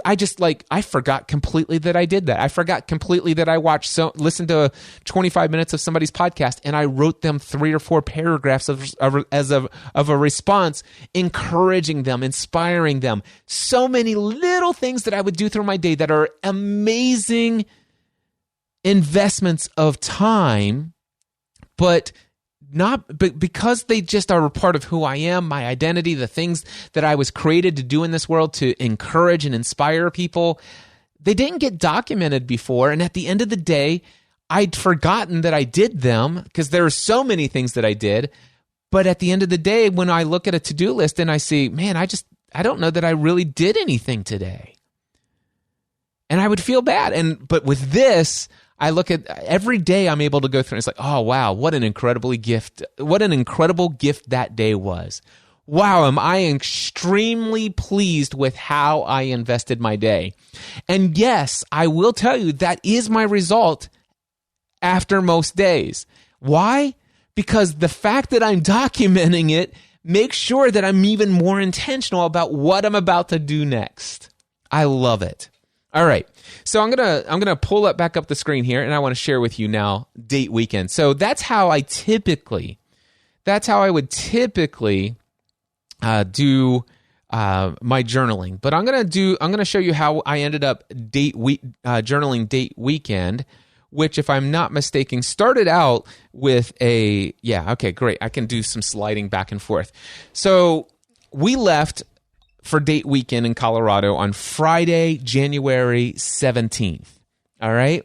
I forgot completely that I did that. I forgot completely that I listened to 25 minutes of somebody's podcast and I wrote them 3 or 4 paragraphs of a response, encouraging them, inspiring them. So many little things that I would do through my day that are amazing investments of time, but because they just are a part of who I am, my identity, the things that I was created to do in this world to encourage and inspire people, they didn't get documented before. And at the end of the day, I'd forgotten that I did them because there are so many things that I did. But at the end of the day, when I look at a to-do list and I see, man, I don't know that I really did anything today. And I would feel bad. But with this, I look at every day I'm able to go through and it's like, oh, wow, what an incredible gift that day was. Wow, am I extremely pleased with how I invested my day. And yes, I will tell you that is my result after most days. Why? Because the fact that I'm documenting it makes sure that I'm even more intentional about what I'm about to do next. I love it. All right, so I'm gonna pull it back up the screen here, and I want to share with you now date weekend. So that's how I would typically do my journaling. But I'm gonna show you how I ended up journaling date weekend, which, if I'm not mistaken, started out with okay, great. I can do some sliding back and forth. So we left for date weekend in Colorado on Friday, January 17th. All right?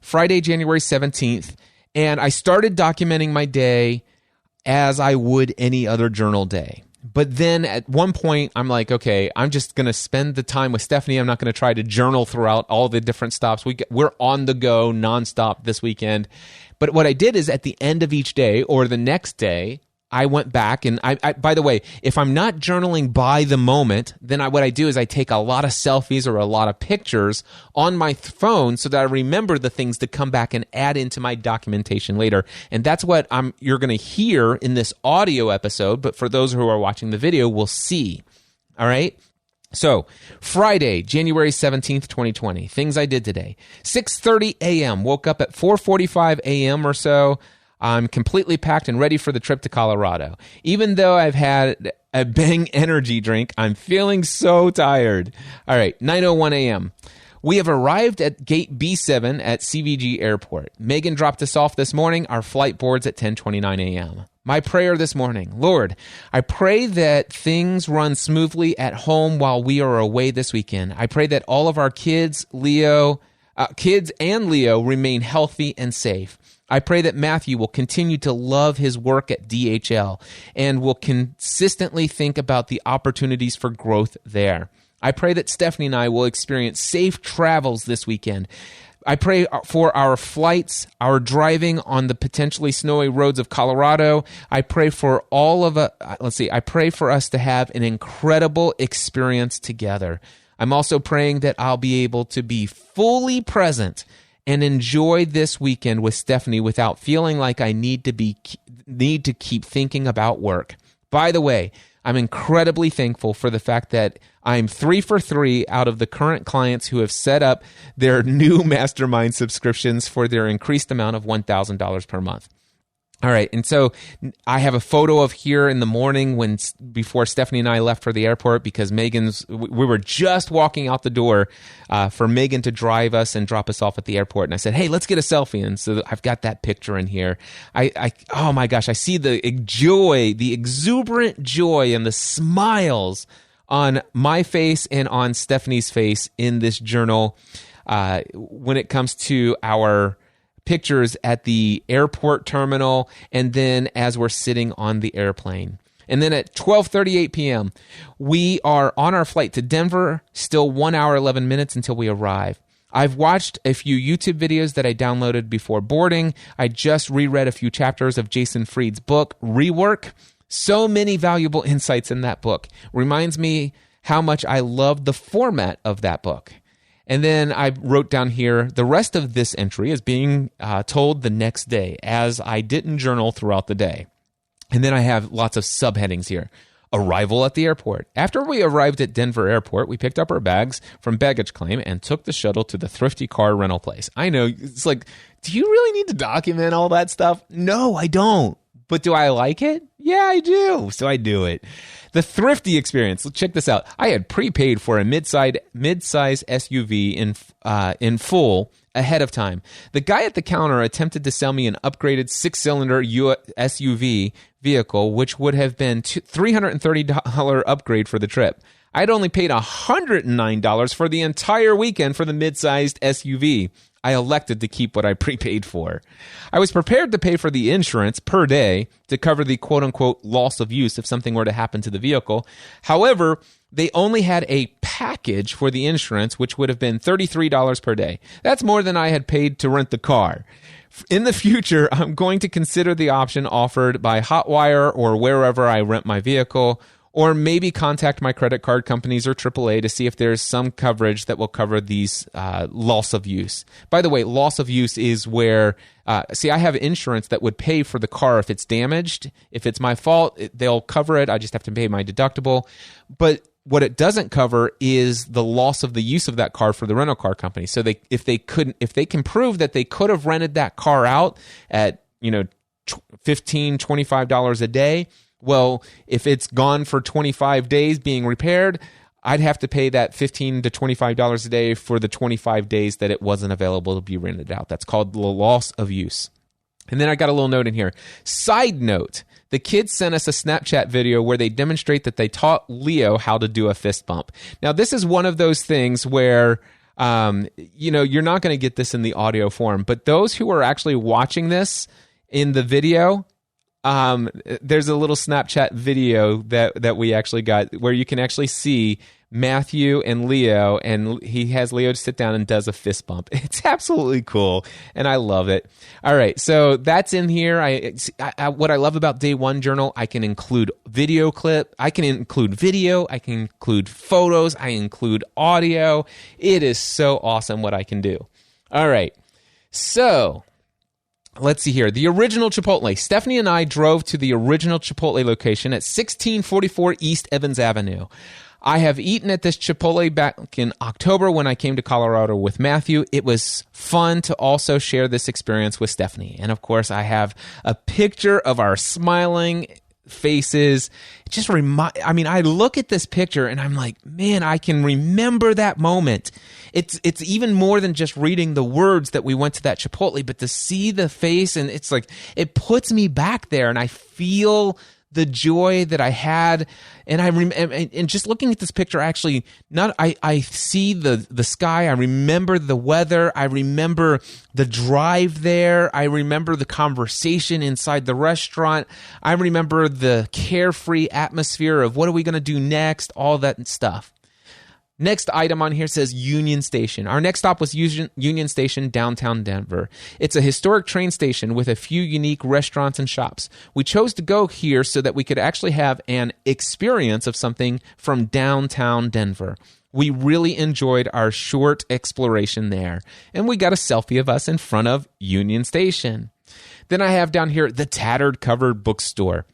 Friday, January 17th. And I started documenting my day as I would any other journal day. But then at one point, I'm like, okay, I'm just going to spend the time with Stephanie. I'm not going to try to journal throughout all the different stops. We're on the go nonstop this weekend. But what I did is at the end of each day or the next day, I went back and I by the way, if I'm not journaling by the moment, then what I do is I take a lot of selfies or a lot of pictures on my phone so that I remember the things to come back and add into my documentation later. And that's what you're going to hear in this audio episode, but for those who are watching the video, we'll see. All right? So, Friday, January 17th, 2020, things I did today. 6:30 a.m., woke up at 4:45 a.m. or so. I'm completely packed and ready for the trip to Colorado. Even though I've had a Bang energy drink, I'm feeling so tired. All right, 9:01 a.m. We have arrived at gate B7 at CVG Airport. Megan dropped us off this morning. Our flight boards at 10:29 a.m. My prayer this morning, Lord, I pray that things run smoothly at home while we are away this weekend. I pray that all of our kids and Leo remain healthy and safe. I pray that Matthew will continue to love his work at DHL and will consistently think about the opportunities for growth there. I pray that Stephanie and I will experience safe travels this weekend. I pray for our flights, our driving on the potentially snowy roads of Colorado. I pray for I pray for us to have an incredible experience together. I'm also praying that I'll be able to be fully present and enjoy this weekend with Stephanie without feeling like I need to keep thinking about work. By the way, I'm incredibly thankful for the fact that I'm 3 for 3 out of the current clients who have set up their new mastermind subscriptions for their increased amount of $1,000 per month. All right, and so I have a photo of here in the morning before Stephanie and I left for the airport because we were just walking out the door for Megan to drive us and drop us off at the airport. And I said, hey, let's get a selfie. And so I've got that picture in here. Oh my gosh, I see the joy, the exuberant joy and the smiles on my face and on Stephanie's face in this journal when it comes to our pictures at the airport terminal and then as we're sitting on the airplane. And then at 12:38 p.m., we are on our flight to Denver, still 1 hour, 11 minutes until we arrive. I've watched a few YouTube videos that I downloaded before boarding. I just reread a few chapters of Jason Fried's book, Rework. So many valuable insights in that book. Reminds me how much I loved the format of that book. And then I wrote down here, the rest of this entry is being told the next day, as I didn't journal throughout the day. And then I have lots of subheadings here. Arrival at the airport. After we arrived at Denver Airport, we picked up our bags from baggage claim and took the shuttle to the thrifty car rental place. I know, it's like, do you really need to document all that stuff? No, I don't. But do I like it? Yeah, I do. So I do it. The thrifty experience. Let's check this out. I had prepaid for a mid-size SUV in full ahead of time. The guy at the counter attempted to sell me an upgraded 6-cylinder SUV vehicle, which would have been $330 upgrade for the trip. I'd only paid $109 for the entire weekend for the mid-sized SUV. I elected to keep what I prepaid for. I was prepared to pay for the insurance per day to cover the quote-unquote loss of use if something were to happen to the vehicle. However, they only had a package for the insurance, which would have been $33 per day. That's more than I had paid to rent the car. In the future, I'm going to consider the option offered by Hotwire or wherever I rent my vehicle, or maybe contact my credit card companies or AAA to see if there's some coverage that will cover these loss of use. By the way, loss of use is where, I have insurance that would pay for the car if it's damaged. If it's my fault, they'll cover it. I just have to pay my deductible. But what it doesn't cover is the loss of the use of that car for the rental car company. So if they can prove that they could have rented that car out at $15, $25 a day, well, if it's gone for 25 days being repaired, I'd have to pay that $15 to $25 a day for the 25 days that it wasn't available to be rented out. That's called the loss of use. And then I got a little note in here. Side note, the kids sent us a Snapchat video where they demonstrate that they taught Leo how to do a fist bump. Now, this is one of those things where, you're not going to get this in the audio form, but those who are actually watching this in the video, there's a little Snapchat video that we actually got where you can actually see Matthew and Leo, and he has Leo sit down and does a fist bump. It's absolutely cool, and I love it. All right, so that's in here. What I love about Day One Journal, I can include video clip, I can include video, I can include photos, I include audio. It is so awesome what I can do. All right, so let's see here. The original Chipotle. Stephanie and I drove to the original Chipotle location at 1644 East Evans Avenue. I have eaten at this Chipotle back in October when I came to Colorado with Matthew. It was fun to also share this experience with Stephanie. And of course, I have a picture of our smiling faces. I look at this picture and I'm like, man, I can remember that moment. It's even more than just reading the words that we went to that Chipotle, but to see the face, and it's like, it puts me back there, and I feel the joy that I had, and and just looking at this picture, actually, I see the sky. I remember the weather. I remember the drive there. I remember the conversation inside the restaurant. I remember the carefree atmosphere of what are we going to do next, all that stuff. Next item on here says Union Station. Our next stop was Union Station, downtown Denver. It's a historic train station with a few unique restaurants and shops. We chose to go here so that we could actually have an experience of something from downtown Denver. We really enjoyed our short exploration there, and we got a selfie of us in front of Union Station. Then I have down here the Tattered Cover Bookstore.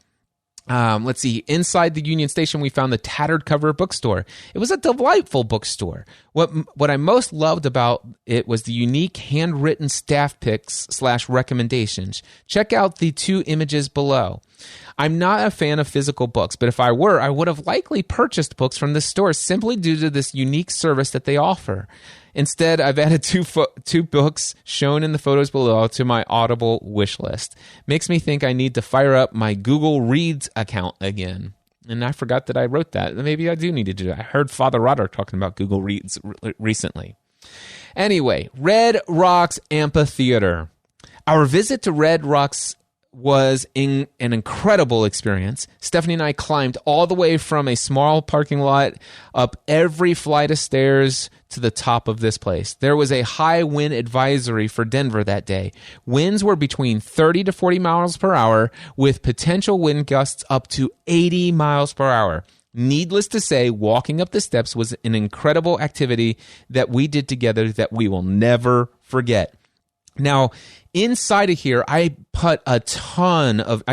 Let's see. Inside the Union Station, we found the Tattered Cover Bookstore. It was a delightful bookstore. What I most loved about it was the unique handwritten staff picks / recommendations. Check out the 2 images below. I'm not a fan of physical books, but if I were, I would have likely purchased books from this store simply due to this unique service that they offer. Instead, I've added two books shown in the photos below to my Audible wish list. Makes me think I need to fire up my Google Reads account again. And I forgot that I wrote that. Maybe I do need to do that. I heard Father Roderick talking about Google Reads recently. Anyway, Red Rocks Amphitheater. Our visit to Red Rocks was an incredible experience. Stephanie and I climbed all the way from a small parking lot up every flight of stairs to the top of this place. There was a high wind advisory for Denver that day. Winds were between 30 to 40 miles per hour with potential wind gusts up to 80 miles per hour. Needless to say, walking up the steps was an incredible activity that we did together that we will never forget. Now, inside of here, I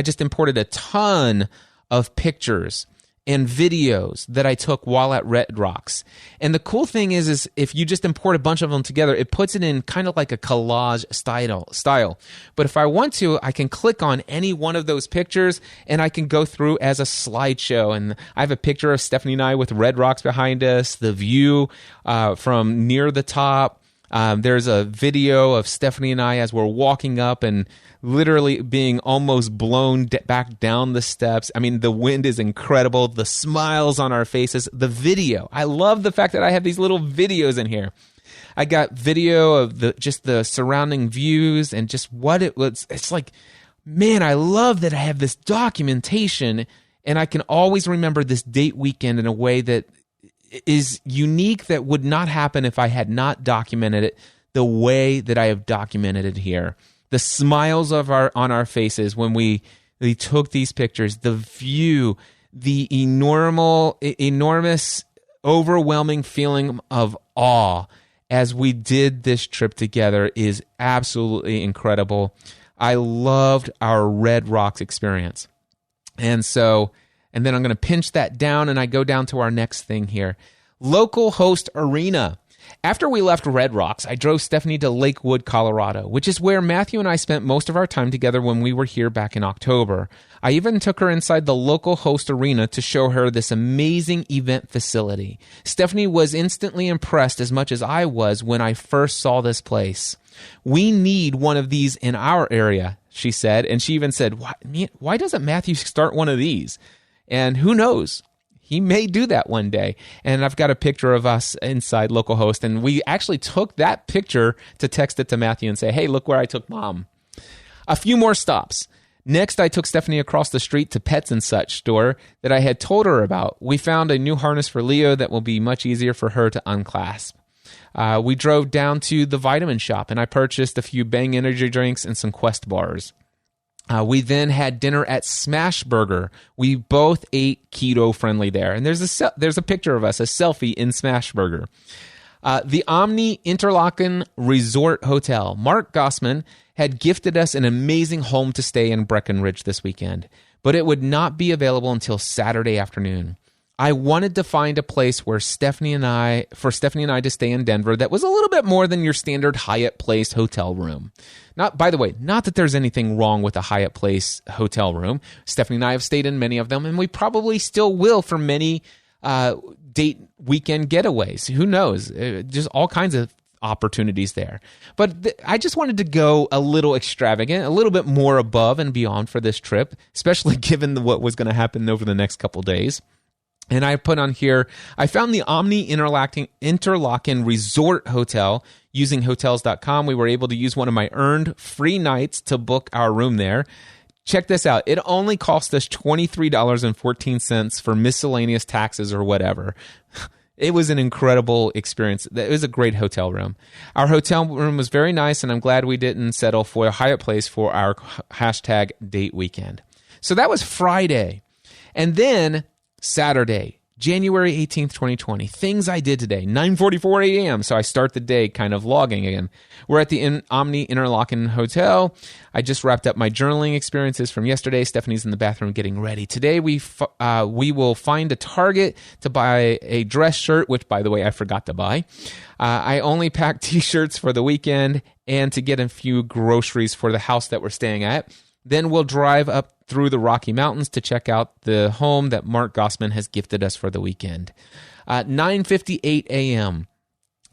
just imported a ton of pictures and videos that I took while at Red Rocks. And the cool thing is if you just import a bunch of them together, it puts it in kind of like a collage style. But if I want to, I can click on any one of those pictures and I can go through as a slideshow. And I have a picture of Stephanie and I with Red Rocks behind us, the view from near the top. There's a video of Stephanie and I as we're walking up and literally being almost blown back down the steps. I mean, the wind is incredible. The smiles on our faces. The video. I love the fact that I have these little videos in here. I got video of the surrounding views and just what it was. It's like, man, I love that I have this documentation and I can always remember this date weekend in a way that is unique, that would not happen if I had not documented it the way that I have documented it here. The smiles on our faces when we took these pictures, the view, the enormous, overwhelming feeling of awe as we did this trip together is absolutely incredible. I loved our Red Rocks experience. And then I'm going to pinch that down and I go down to our next thing here. Local Host Arena. After we left Red Rocks, I drove Stephanie to Lakewood, Colorado, which is where Matthew and I spent most of our time together when we were here back in October. I even took her inside the Local Host Arena to show her this amazing event facility. Stephanie was instantly impressed as much as I was when I first saw this place. We need one of these in our area, she said, and she even said, why doesn't Matthew start one of these? And who knows? He may do that one day. And I've got a picture of us inside Local Host. And we actually took that picture to text it to Matthew and say, hey, look where I took Mom. A few more stops. Next, I took Stephanie across the street to Pets and Such store that I had told her about. We found a new harness for Leo that will be much easier for her to unclasp. We drove down to the vitamin shop, and I purchased a few Bang energy drinks and some Quest bars. We then had dinner at Smash Burger. We both ate keto-friendly there. And there's a picture of us, a selfie in Smash Burger. The Omni Interlaken Resort Hotel. Mark Gossman had gifted us an amazing home to stay in Breckenridge this weekend, but it would not be available until Saturday afternoon. I wanted to find a place for Stephanie and I to stay in Denver that was a little bit more than your standard Hyatt Place hotel room. Not that there's anything wrong with a Hyatt Place hotel room. Stephanie and I have stayed in many of them, and we probably still will for many date weekend getaways. Who knows? Just all kinds of opportunities there. But I just wanted to go a little extravagant, a little bit more above and beyond for this trip, especially given what was going to happen over the next couple days. And I put on here, I found the Omni Interlaken Resort Hotel using Hotels.com. We were able to use one of my earned free nights to book our room there. Check this out. It only cost us $23.14 for miscellaneous taxes or whatever. It was an incredible experience. It was a great hotel room. Our hotel room was very nice, and I'm glad we didn't settle for a Hyatt Place for our hashtag date weekend. So that was Friday. And then Saturday, January 18th, 2020. Things I did today, 9:44 a.m. So I start the day kind of logging again. We're at the Omni Interlaken Hotel. I just wrapped up my journaling experiences from yesterday. Stephanie's in the bathroom getting ready. Today we will find a Target to buy a dress shirt, which, by the way, I forgot to buy. I only packed T-shirts for the weekend and to get a few groceries for the house that we're staying at. Then we'll drive up through the Rocky Mountains to check out the home that Mark Gossman has gifted us for the weekend. 9:58 a.m.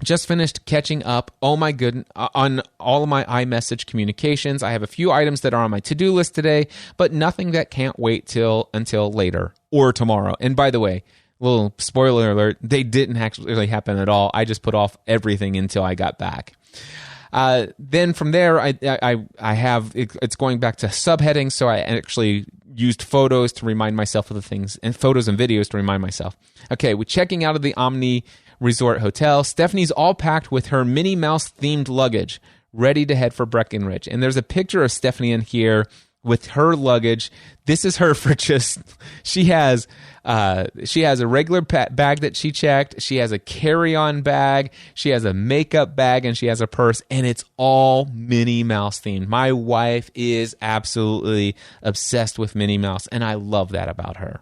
Just finished catching up, oh my goodness, on all of my iMessage communications. I have a few items that are on my to-do list today, but nothing that can't wait until later or tomorrow. And by the way, little spoiler alert, they didn't actually happen at all. I just put off everything until I got back. Then from there, I have, it's going back to subheading, so I actually used photos to remind myself of the things, and photos and videos to remind myself. Okay, we're checking out of the Omni Resort Hotel. Stephanie's all packed with her Minnie Mouse themed luggage, ready to head for Breckenridge. And there's a picture of Stephanie in here with her luggage. This is her for just, she has a regular bag that she checked. She has a carry-on bag. She has a makeup bag, and she has a purse, and it's all Minnie Mouse themed. My wife is absolutely obsessed with Minnie Mouse, and I love that about her.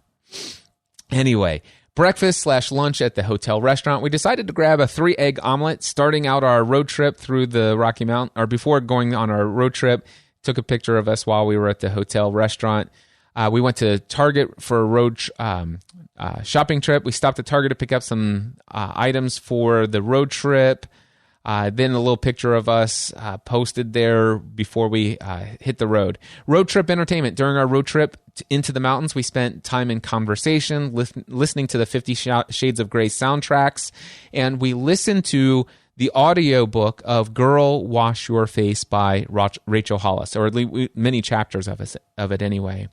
Anyway, breakfast/lunch at the hotel restaurant. We decided to grab a 3-egg omelet, starting out our road trip through the Rocky Mountain, or before going on our road trip. Took a picture of us while we were at the hotel restaurant. We went to Target for a road shopping trip. We stopped at Target to pick up some items for the road trip. Then a little picture of us posted there before we hit the road. Road trip entertainment. During our road trip into the mountains, we spent time in conversation, listening to the 50 Shades of Grey soundtracks, and we listened to the audio book of Girl, Wash Your Face by Rachel Hollis, or at least many chapters of it anyway.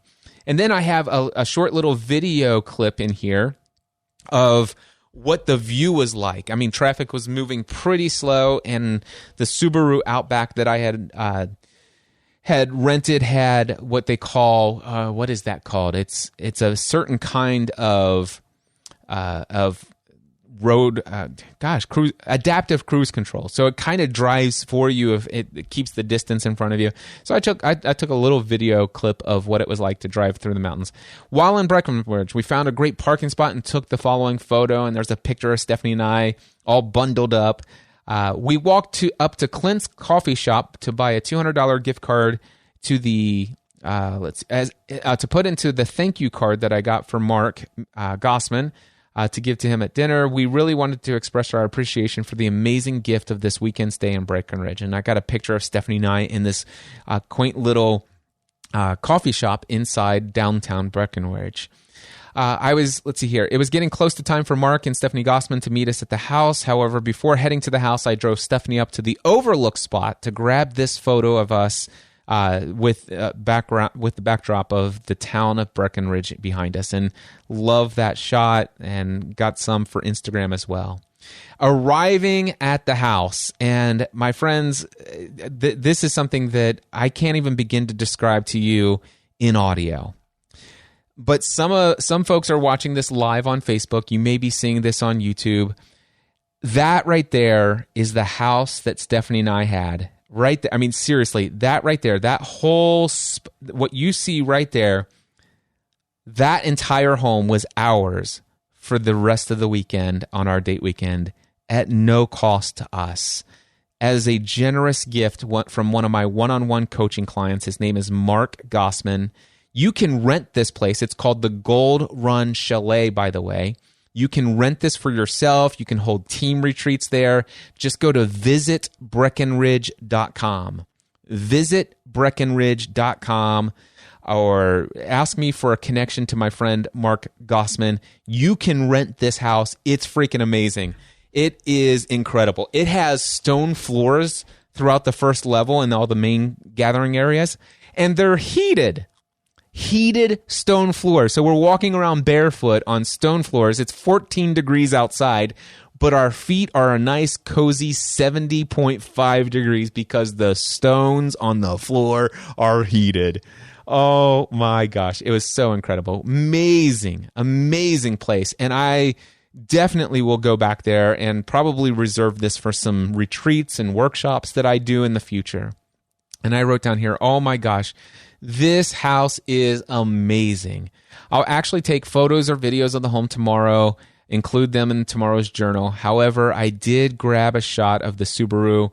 And then I have a short little video clip in here of what the view was like. I mean, traffic was moving pretty slow, and the Subaru Outback that I had rented had what they call, what is that called? It's a certain kind of road, adaptive cruise control. So it kind of drives for you if it keeps the distance in front of you. So I took a little video clip of what it was like to drive through the mountains. While in Breckenridge, we found a great parking spot and took the following photo. And there's a picture of Stephanie and I all bundled up. We walked up to Clint's coffee shop to buy a $200 gift card to the to put into the thank you card that I got for Mark Gossman. To give to him at dinner. We really wanted to express our appreciation for the amazing gift of this weekend stay in Breckenridge. And I got a picture of Stephanie and I in this quaint little coffee shop inside downtown Breckenridge. Let's see here. It was getting close to time for Mark and Stephanie Gossman to meet us at the house. However, before heading to the house, I drove Stephanie up to the overlook spot to grab this photo of us with the backdrop of the town of Breckenridge behind us, and love that shot, and got some for Instagram as well. Arriving at the house, and my friends, this is something that I can't even begin to describe to you in audio. But some folks are watching this live on Facebook. You may be seeing this on YouTube. That right there is the house that Stephanie and I had. Right there. I mean, seriously, that right there, that whole, what you see right there, that entire home was ours for the rest of the weekend on our date weekend at no cost to us. As a generous gift from one of my one-on-one coaching clients, his name is Mark Gossman. You can rent this place. It's called the Gold Run Chalet, by the way. You can rent this for yourself. You can hold team retreats there. Just go to visitbreckenridge.com. Visitbreckenridge.com, or ask me for a connection to my friend Mark Gossman. You can rent this house. It's freaking amazing. It is incredible. It has stone floors throughout the first level and all the main gathering areas, and they're heated stone floors. So we're walking around barefoot on stone floors. It's 14 degrees outside, but our feet are a nice cozy 70.5 degrees because the stones on the floor are heated. Oh my gosh. It was so incredible. Amazing place. And I definitely will go back there and probably reserve this for some retreats and workshops that I do in the future. And I wrote down here, oh my gosh, this house is amazing. I'll actually take photos or videos of the home tomorrow, include them in tomorrow's journal. However, I did grab a shot of the Subaru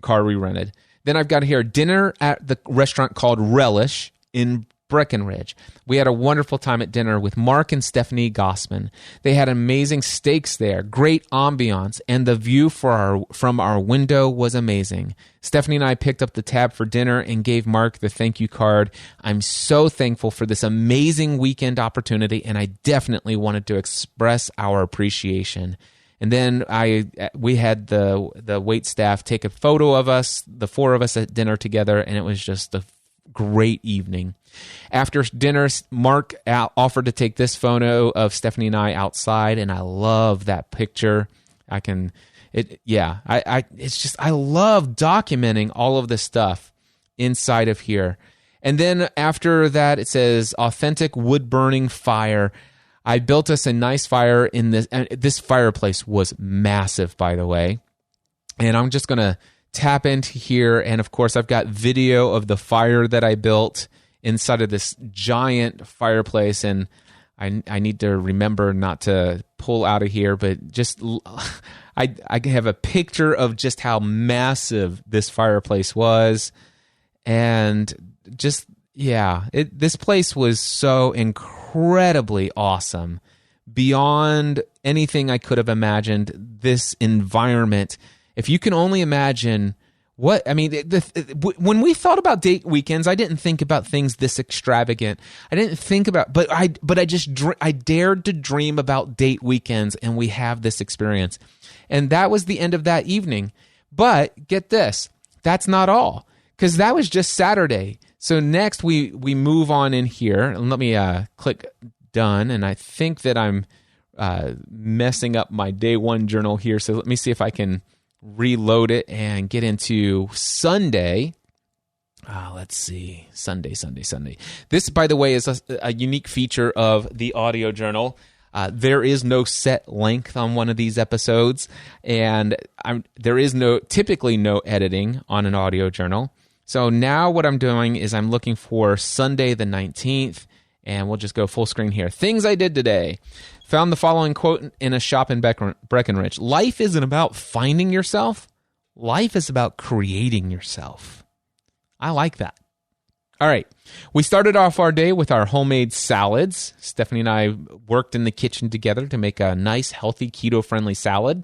car we rented. Then I've got here dinner at the restaurant called Relish in Breckenridge. We had a wonderful time at dinner with Mark and Stephanie Gossman. They had amazing steaks there, great ambiance, and the view from our window was amazing. Stephanie and I picked up the tab for dinner and gave Mark the thank you card. I'm so thankful for this amazing weekend opportunity, and I definitely wanted to express our appreciation. And then we had the wait staff take a photo of us, the four of us at dinner together, and it was just a great evening. After dinner, Mark offered to take this photo of Stephanie and I outside, and I love that picture. I love documenting all of this stuff inside of here. And then after that, it says authentic wood burning fire. I built us a nice fire in this, and this fireplace was massive, by the way. And I'm just going to tap into here, and of course, I've got video of the fire that I built inside of this giant fireplace, and I need to remember not to pull out of here, but just I have a picture of just how massive this fireplace was, and just this place was so incredibly awesome, beyond anything I could have imagined. This environment, if you can only imagine when we thought about date weekends, I didn't think about things this extravagant. I didn't think about, but I dared to dream about date weekends, and we have this experience. And that was the end of that evening. But get this, that's not all, because that was just Saturday. So next we move on in here, and let me click done. And I think that I'm messing up my day one journal here. So let me see if I can reload it and get into Sunday. Let's see. Sunday. This, by the way, is a unique feature of the audio journal. There is no set length on one of these episodes, and there is typically no editing on an audio journal. So now what I'm doing is I'm looking for Sunday the 19th, and we'll just go full screen here. Things I did today. Found the following quote in a shop in Breckenridge. Life isn't about finding yourself. Life is about creating yourself. I like that. All right. We started off our day with our homemade salads. Stephanie and I worked in the kitchen together to make a nice, healthy, keto-friendly salad.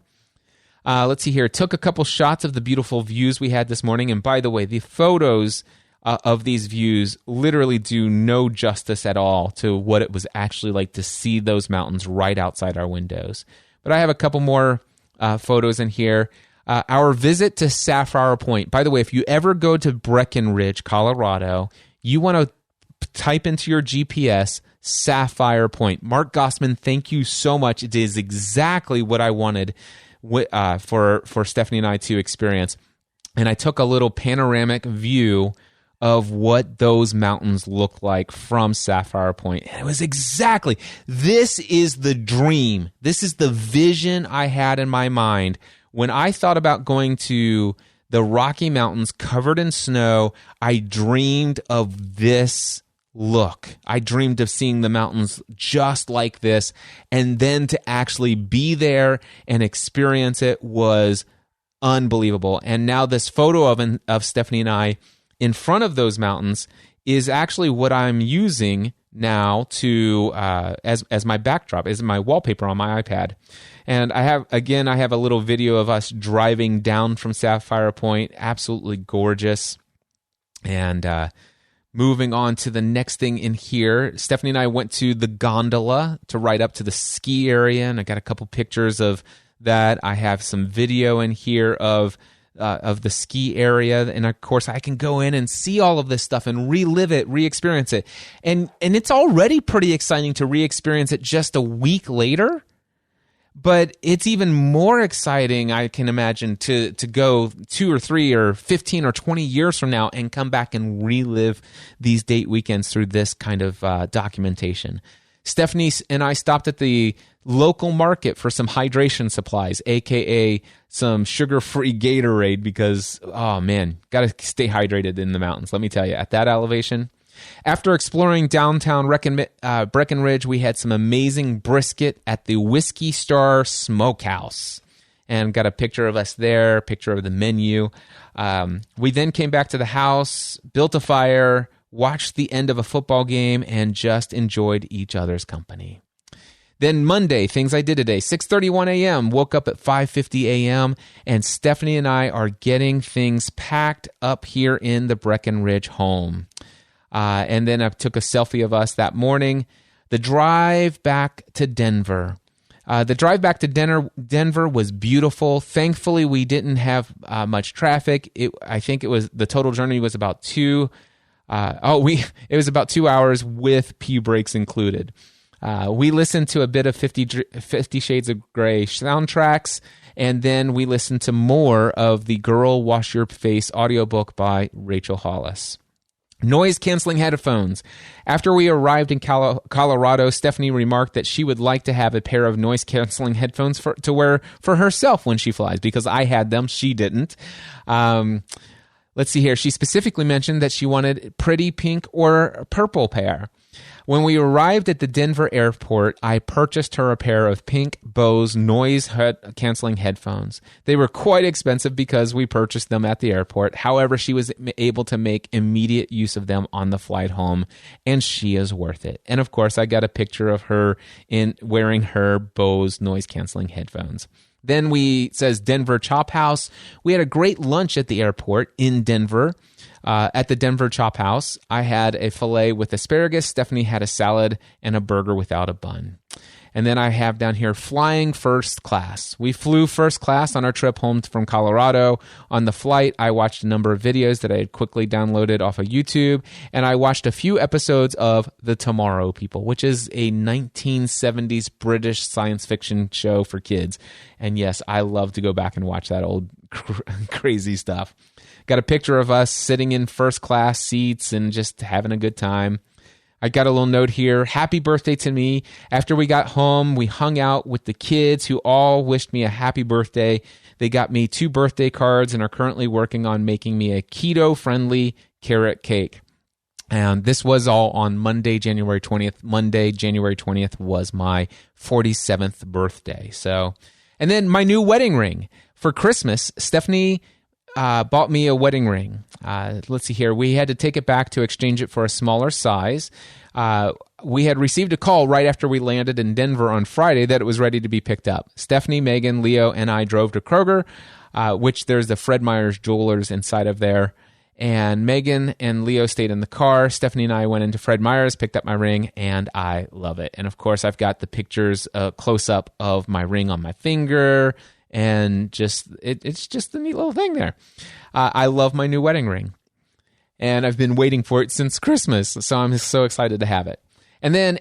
Let's see here. Took a couple shots of the beautiful views we had this morning. And by the way, the photos of these views literally do no justice at all to what it was actually like to see those mountains right outside our windows. But I have a couple more photos in here. our visit to Sapphire Point. By the way, if you ever go to Breckenridge, Colorado, you want to type into your GPS Sapphire Point. Mark Gossman, thank you so much. It is exactly what I wanted for Stephanie and I to experience. And I took a little panoramic view of what those mountains look like from Sapphire Point. And it was exactly, this is the dream. This is the vision I had in my mind when I thought about going to the Rocky Mountains covered in snow. I dreamed of this look. I dreamed of seeing the mountains just like this, and then to actually be there and experience it was unbelievable. And now this photo of Stephanie and I in front of those mountains is actually what I'm using now to as my backdrop, as my wallpaper on my iPad. And I have a little video of us driving down from Sapphire Point, absolutely gorgeous. And moving on to the next thing in here, Stephanie and I went to the gondola to ride up to the ski area, and I got a couple pictures of that. I have some video in here of the ski area, and of course I can go in and see all of this stuff and relive it, re-experience it. And it's already pretty exciting to re-experience it just a week later. But it's even more exciting, I can imagine, to go 2 or 3 or 15 or 20 years from now and come back and relive these date weekends through this kind of documentation. Stephanie and I stopped at the local market for some hydration supplies, a.k.a. some sugar-free Gatorade, because, oh man, got to stay hydrated in the mountains, let me tell you, at that elevation. After exploring downtown Breckenridge, we had some amazing brisket at the Whiskey Star Smokehouse, and got a picture of us there, picture of the menu. We then came back to the house, built a fire, watched the end of a football game, and just enjoyed each other's company. Then Monday, things I did today, 6:31 a.m., woke up at 5:50 a.m., and Stephanie and I are getting things packed up here in the Breckenridge home. And then I took a selfie of us that morning. The drive back to Denver. Denver was beautiful. Thankfully, we didn't have much traffic. I think the total journey was about 2 hours with pee breaks included. We listened to a bit of 50 Shades of Grey soundtracks, and then we listened to more of the Girl Wash Your Face audiobook by Rachel Hollis. Noise-canceling headphones. After we arrived in Colorado, Stephanie remarked that she would like to have a pair of noise-canceling headphones to wear for herself when she flies, because I had them, she didn't. Let's see here. She specifically mentioned that she wanted pretty pink or purple pair. When we arrived at the Denver airport, I purchased her a pair of pink Bose noise-canceling headphones. They were quite expensive because we purchased them at the airport. However, she was able to make immediate use of them on the flight home, and she is worth it. And of course, I got a picture of her wearing her Bose noise-canceling headphones. Then says Denver Chop House. We had a great lunch at the airport in Denver. At the Denver Chop House, I had a filet with asparagus. Stephanie had a salad and a burger without a bun. And then I have down here flying first class. We flew first class on our trip home from Colorado. On the flight, I watched a number of videos that I had quickly downloaded off of YouTube, and I watched a few episodes of The Tomorrow People, which is a 1970s British science fiction show for kids. And yes, I love to go back and watch that old crazy stuff. Got a picture of us sitting in first class seats and just having a good time. I got a little note here. Happy birthday to me. After we got home, we hung out with the kids who all wished me a happy birthday. They got me 2 birthday cards and are currently working on making me a keto-friendly carrot cake. And this was all on Monday, January 20th. Monday, January 20th was my 47th birthday. And then my new wedding ring. For Christmas, Stephanie bought me a wedding ring. Let's see here. We had to take it back to exchange it for a smaller size. We had received a call right after we landed in Denver on Friday that it was ready to be picked up. Stephanie, Megan, Leo, and I drove to Kroger, which there's the Fred Meyer's Jewelers inside of there. And Megan and Leo stayed in the car. Stephanie and I went into Fred Meyer's, picked up my ring, and I love it. And of course, I've got the pictures close up of my ring on my finger and it's just a neat little thing there. I love my new wedding ring, and I've been waiting for it since Christmas, so I'm so excited to have it. And then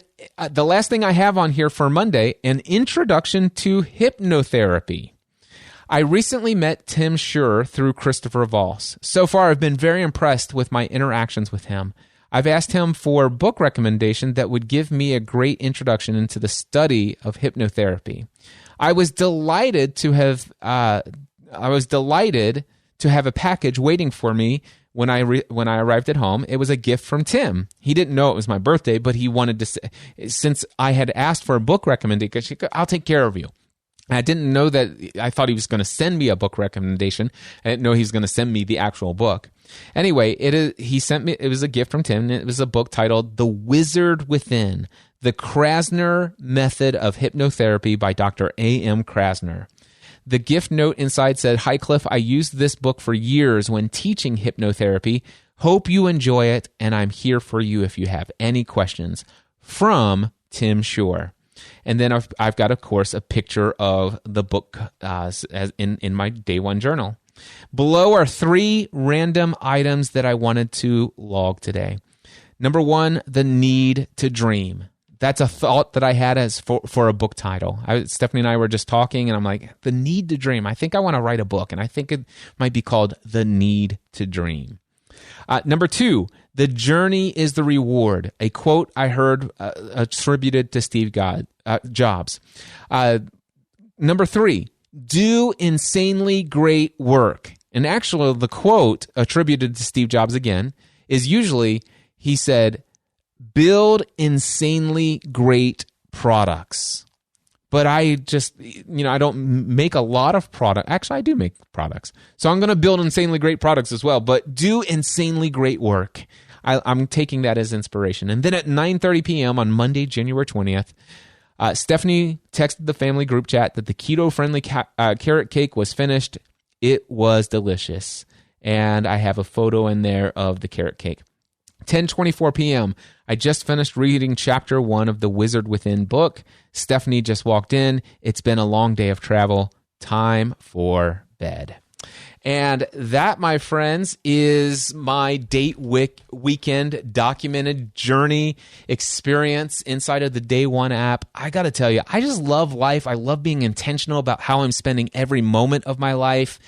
the last thing I have on here for Monday, an introduction to hypnotherapy. I recently met Tim Schur through Christopher Voss. So far, I've been very impressed with my interactions with him. I've asked him for book recommendation that would give me a great introduction into the study of hypnotherapy. I was delighted to have a package waiting for me when I arrived at home. It was a gift from Tim. He didn't know it was my birthday, but he wanted to. Since I had asked for a book recommendation, I'll take care of you. I didn't know that. I thought he was going to send me a book recommendation. I didn't know he was going to send me the actual book. Anyway, he sent me. It was a gift from Tim, and it was a book titled "The Wizard Within: The Krasner Method of Hypnotherapy" by Dr. A.M. Krasner. The gift note inside said, "Hi, Cliff. I used this book for years when teaching hypnotherapy. Hope you enjoy it, and I'm here for you if you have any questions." From Tim Schur. And then I've got, of course, a picture of the book as in my day one journal. Below are 3 random items that I wanted to log today. Number 1, the need to dream. That's a thought that I had as for a book title. Stephanie and I were just talking, and I'm like, the need to dream. I think I want to write a book, and I think it might be called The Need to Dream. Number 2, the journey is the reward. A quote I heard attributed to Steve Jobs. Number 3, do insanely great work. And actually, the quote attributed to Steve Jobs again is usually, he said, build insanely great products. But I just, I don't make a lot of product. Actually, I do make products. So I'm going to build insanely great products as well, but do insanely great work. I'm taking that as inspiration. And then at 9:30 p.m. on Monday, January 20th, Stephanie texted the family group chat that the keto-friendly carrot cake was finished. It was delicious. And I have a photo in there of the carrot cake. 10:24 p.m., I just finished reading chapter 1 of the Wizard Within book. Stephanie just walked in. It's been a long day of travel. Time for bed. And that, my friends, is my date weekend documented journey experience inside of the Day One app. I got to tell you, I just love life. I love being intentional about how I'm spending every moment of my life.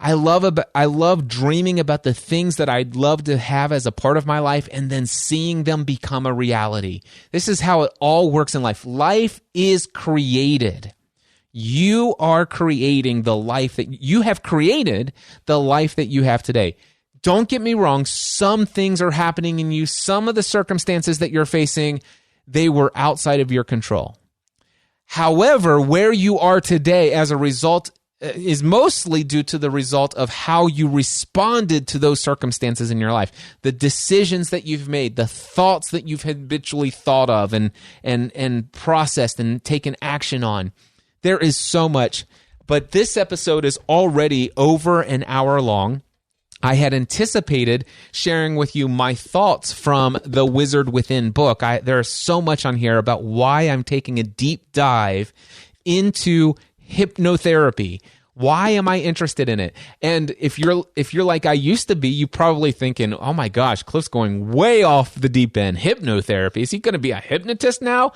I love dreaming about the things that I'd love to have as a part of my life and then seeing them become a reality. This is how it all works in life. Life is created. You are creating the life that you have created, the life that you have today. Don't get me wrong. Some things are happening in you. Some of the circumstances that you're facing, they were outside of your control. However, where you are today as a result is mostly due to the result of how you responded to those circumstances in your life, the decisions that you've made, the thoughts that you've habitually thought of and processed and taken action on. There is so much, but this episode is already over an hour long. I had anticipated sharing with you my thoughts from the Wizard Within book. There's so much on here about why I'm taking a deep dive into hypnotherapy. Why am I interested in it? And if you're like I used to be, you're probably thinking, oh my gosh, Cliff's going way off the deep end. Hypnotherapy. Is he going to be a hypnotist now?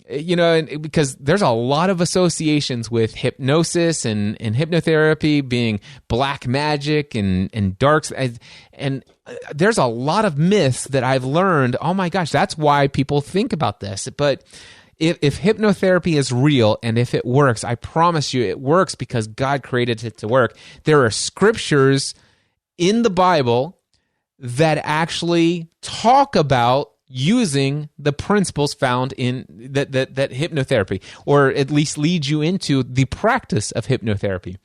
Because there's a lot of associations with hypnosis and hypnotherapy being black magic and darks. And there's a lot of myths that I've learned. Oh my gosh, that's why people think about this. But if hypnotherapy is real and if it works, I promise you it works because God created it to work. There are scriptures in the Bible that actually talk about using the principles found in that hypnotherapy, or at least lead you into the practice of hypnotherapy.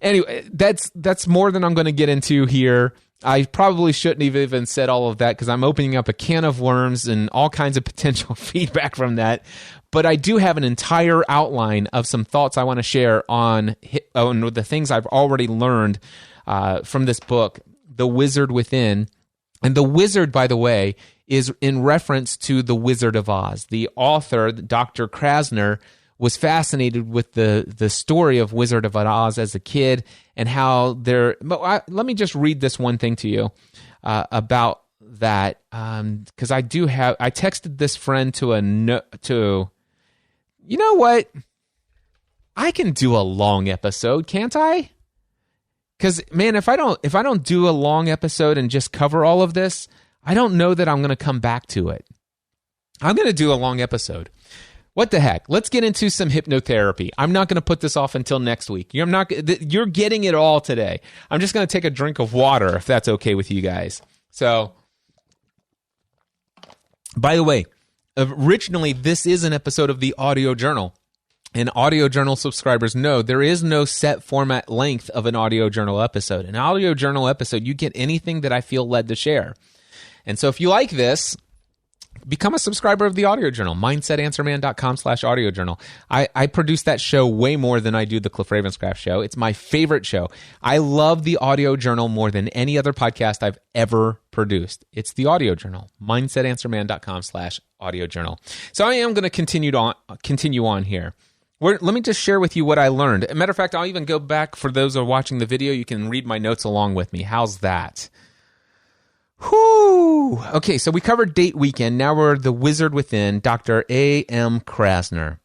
Anyway, that's more than I'm going to get into here. I probably shouldn't have even said all of that because I'm opening up a can of worms and all kinds of potential feedback from that. But I do have an entire outline of some thoughts I want to share on the things I've already learned from this book, The Wizard Within. And the wizard, by the way, is in reference to The Wizard of Oz. The author, Dr. Krasner, was fascinated with the story of Wizard of Oz as a kid and how there. Let me just read this one thing to you about that, because I texted this friend to. You know what? I can do a long episode, can't I? Because man, if I don't do a long episode and just cover all of this, I don't know that I'm going to come back to it. I'm going to do a long episode. What the heck? Let's get into some hypnotherapy. I'm not going to put this off until next week. You're getting it all today. I'm just going to take a drink of water if that's okay with you guys. So, by the way, originally this is an episode of the Audio Journal. And Audio Journal subscribers know there is no set format length of an Audio Journal episode. An Audio Journal episode, you get anything that I feel led to share. And so if you like this, become a subscriber of the Audio Journal, mindsetanswerman.com/Audio Journal. I produce that show way more than I do the Cliff Ravenscraft show. It's my favorite show. I love the Audio Journal more than any other podcast I've ever produced. It's the Audio Journal, mindsetanswerman.com/Audio Journal. So I am going to continue on here. Let me just share with you what I learned. As a matter of fact, I'll even go back for those who are watching the video. You can read my notes along with me. How's that? Whew. Okay, so we covered Date Weekend. Now we're The Wizard Within, Dr. A.M. Krasner.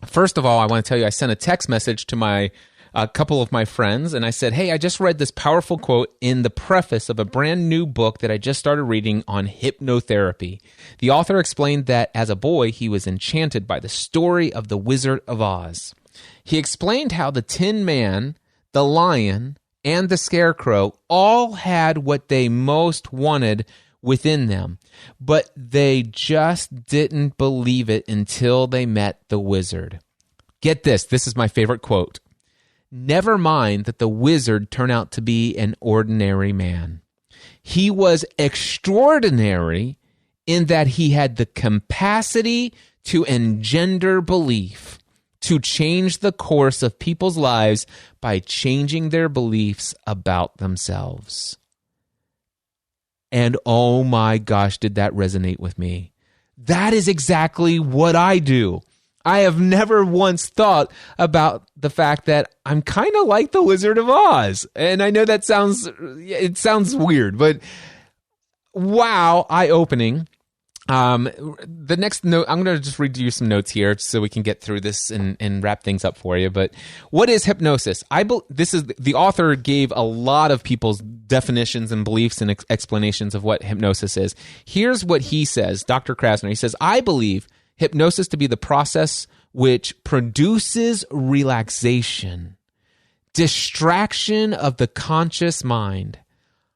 First of all, I want to tell you, I sent a text message to a couple of my friends, and I said, hey, I just read this powerful quote in the preface of a brand new book that I just started reading on hypnotherapy. The author explained that as a boy, he was enchanted by the story of the Wizard of Oz. He explained how the Tin Man, the Lion, and the Scarecrow all had what they most wanted within them, but they just didn't believe it until they met the wizard. Get this is my favorite quote. Never mind that the wizard turned out to be an ordinary man. He was extraordinary in that he had the capacity to engender belief, to change the course of people's lives by changing their beliefs about themselves. And oh my gosh, did that resonate with me. That is exactly what I do. I have never once thought about the fact that I'm kind of like the Wizard of Oz. And I know that sounds weird, but wow, eye-opening. The next note, I'm going to just read you some notes here so we can get through this and wrap things up for you. But what is hypnosis? The author gave a lot of people's definitions and beliefs and explanations of what hypnosis is. Here's what he says, Dr. Krasner. He says, I believe hypnosis to be the process which produces relaxation, distraction of the conscious mind,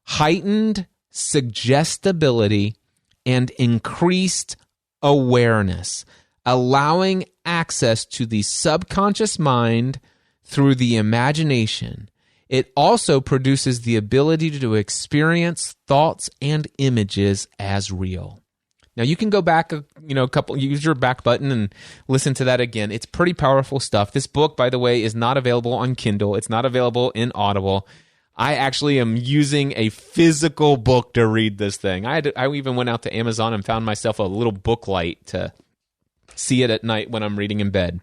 heightened suggestibility, and increased awareness, allowing access to the subconscious mind through the imagination. It also produces the ability to experience thoughts and images as real. Now you can go back, use your back button and listen to that again. It's pretty powerful stuff. This book, by the way, is not available on Kindle. It's not available in Audible. I actually am using a physical book to read this thing. I even went out to Amazon and found myself a little book light to see it at night when I'm reading in bed.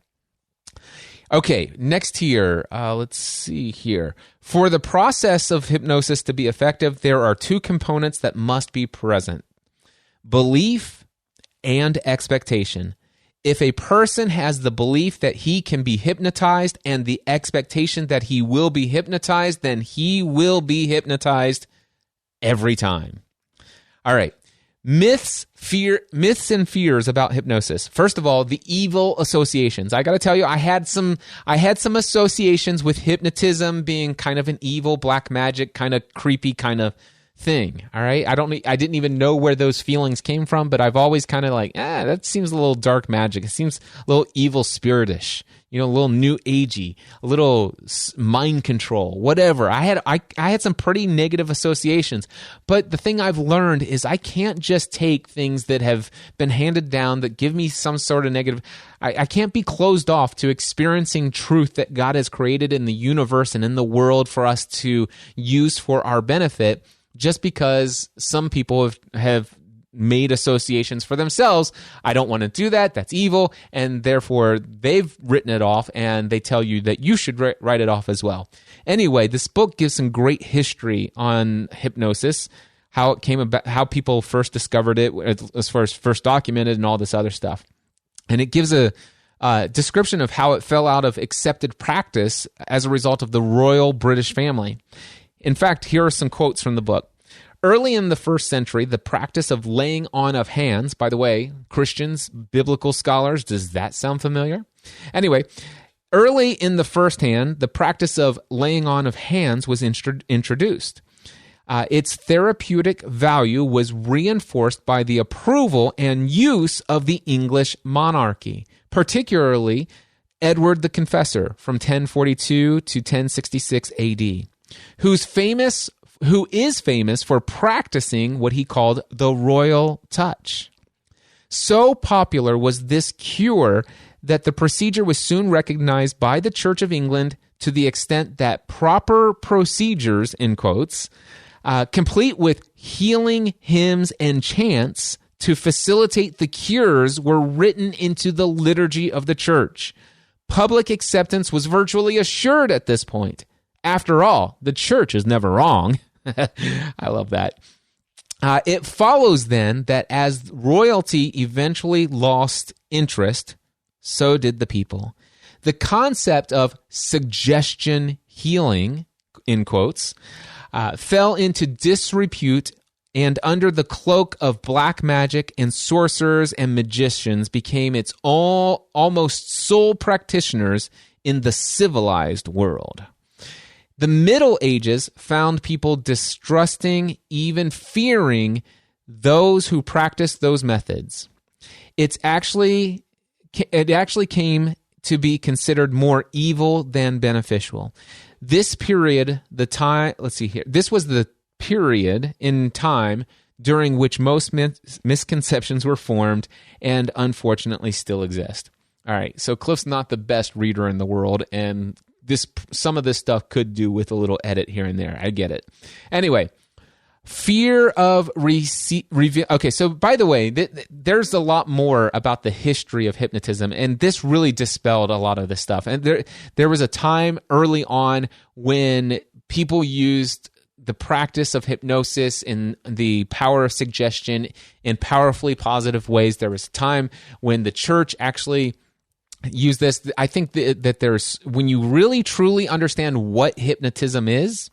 Okay, next here, let's see here. For the process of hypnosis to be effective, there are two components that must be present: belief and expectation. If a person has the belief that he can be hypnotized and the expectation that he will be hypnotized, then he will be hypnotized every time. All right. Myths and fears about hypnosis. First of all, the evil associations. I got to tell you, I had some associations with hypnotism being kind of an evil black magic, kind of creepy kind of thing. All right. I didn't even know where those feelings came from, but I've always kind of like, that seems a little dark magic. It seems a little evil spiritish, a little new agey, a little mind control, whatever. I had some pretty negative associations, but the thing I've learned is I can't just take things that have been handed down that give me some sort of negative. I can't be closed off to experiencing truth that God has created in the universe and in the world for us to use for our benefit, just because some people have made associations for themselves. I don't want to do that. That's evil. And therefore, they've written it off, and they tell you that you should write it off as well. Anyway, this book gives some great history on hypnosis, how it came about, how people first discovered it, as far as first documented, and all this other stuff. And it gives a description of how it fell out of accepted practice as a result of the royal British family. In fact, here are some quotes from the book. Early in the first century, the practice of laying on of hands, by the way, Christians, biblical scholars, does that sound familiar? Anyway, early in the the practice of laying on of hands was introduced. Its therapeutic value was reinforced by the approval and use of the English monarchy, particularly Edward the Confessor from 1042 to 1066 AD, who is famous for practicing what he called the royal touch. So popular was this cure that the procedure was soon recognized by the Church of England to the extent that proper procedures, in quotes, complete with healing hymns and chants to facilitate the cures were written into the liturgy of the church. Public acceptance was virtually assured at this point. After all, the church is never wrong. I love that. It follows then that as royalty eventually lost interest, so did the people. The concept of suggestion healing, in quotes, fell into disrepute, and under the cloak of black magic and sorcerers and magicians became its almost sole practitioners in the civilized world. The Middle Ages found people distrusting, even fearing those who practiced those methods. It actually came to be considered more evil than beneficial. This period, this was the period in time during which most misconceptions were formed and unfortunately still exist. All right, so Cliff's not the best reader in the world, and some of this stuff could do with a little edit here and there. I get it. Anyway, fear of reveal. Okay, so by the way, there's a lot more about the history of hypnotism, and this really dispelled a lot of this stuff. And there was a time early on when people used the practice of hypnosis and the power of suggestion in powerfully positive ways. There was a time when the church actually used this. I think that when you really truly understand what hypnotism is,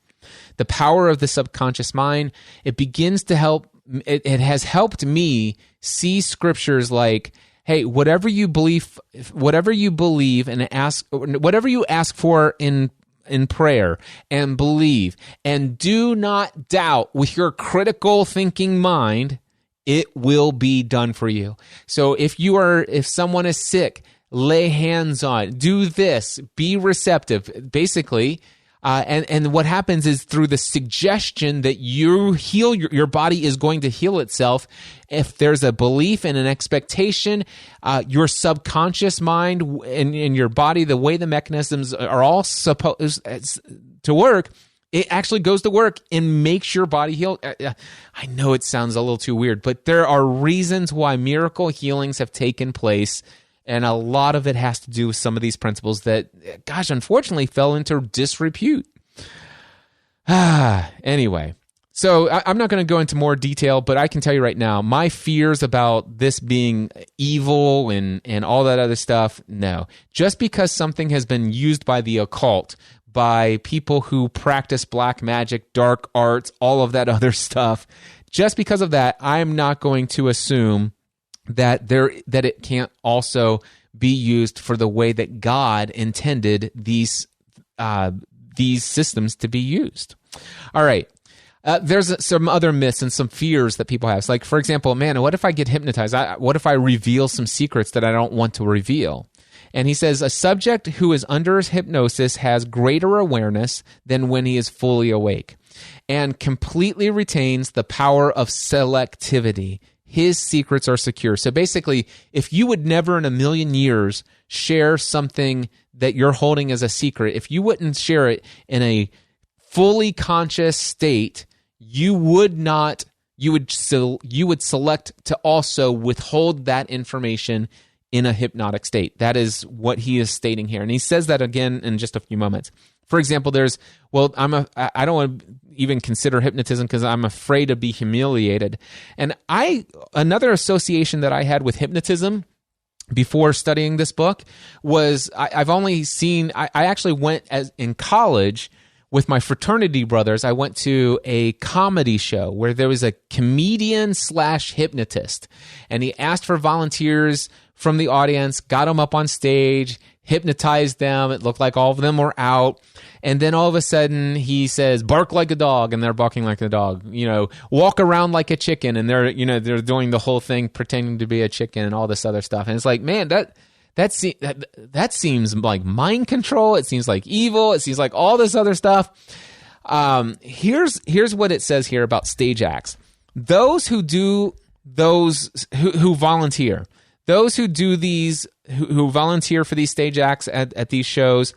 the power of the subconscious mind, it begins to help. It has helped me see scriptures like, hey, whatever you believe and ask, whatever you ask for in prayer and believe, and do not doubt with your critical thinking mind, it will be done for you. So if someone is sick, lay hands on, do this, be receptive, basically. And what happens is through the suggestion that you heal, your body is going to heal itself. If there's a belief and an expectation, your subconscious mind and your body, the way the mechanisms are all supposed to work, it actually goes to work and makes your body heal. I know it sounds a little too weird, but there are reasons why miracle healings have taken place. And a lot of it has to do with some of these principles that, gosh, unfortunately fell into disrepute. Anyway, so I'm not going to go into more detail, but I can tell you right now, my fears about this being evil and all that other stuff, no. Just because something has been used by the occult, by people who practice black magic, dark arts, all of that other stuff, just because of that, I'm not going to assume that it can't also be used for the way that God intended these systems to be used. All right. There's some other myths and some fears that people have. It's like, for example, man, what if I get hypnotized? What if I reveal some secrets that I don't want to reveal? And he says, a subject who is under hypnosis has greater awareness than when he is fully awake and completely retains the power of selectivity. His secrets are secure. So basically, if you would never in a million years share something that you're holding as a secret, if you wouldn't share it in a fully conscious state, you would not you would select to also withhold that information in a hypnotic state. That is what he is stating here. And he says that again in just a few moments. For example, I don't want to even consider hypnotism because I'm afraid to be humiliated. And another association that I had with hypnotism before studying this book was I actually went in college with my fraternity brothers. I went to a comedy show where there was a comedian / hypnotist, and he asked for volunteers from the audience, got them up on stage, hypnotized them. It looked like all of them were out. And then all of a sudden he says, bark like a dog, and they're barking like a dog. Walk around like a chicken, and they're doing the whole thing pretending to be a chicken and all this other stuff. And it's like, man, that seems like mind control. It seems like evil. It seems like all this other stuff. Here's what it says here about stage acts. Those who volunteer, those who do these, who volunteer for these stage acts at these shows,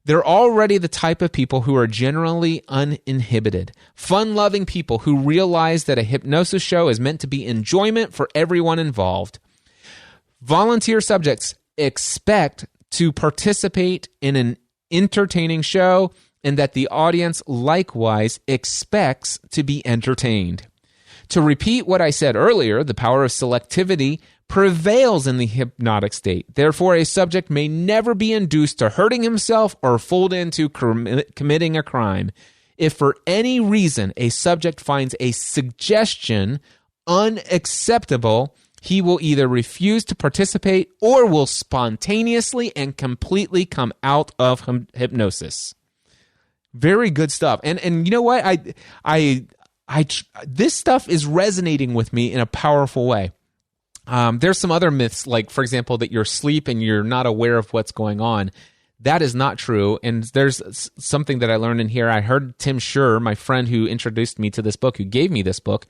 they're already the type of people who are generally uninhibited, fun-loving people who realize that a hypnosis show is meant to be enjoyment for everyone involved. Volunteer subjects expect to participate in an entertaining show, and that the audience likewise expects to be entertained. To repeat what I said earlier, the power of selectivity prevails in the hypnotic state. Therefore, a subject may never be induced to hurting himself or fooled into committing a crime. If for any reason a subject finds a suggestion unacceptable, he will either refuse to participate or will spontaneously and completely come out of hypnosis. Very good stuff. And you know what? This stuff is resonating with me in a powerful way. There's some other myths, like, for example, that you're asleep and you're not aware of what's going on. That is not true. And there's something that I learned in here. I heard Tim Schur, my friend who introduced me to this book, who gave me this book.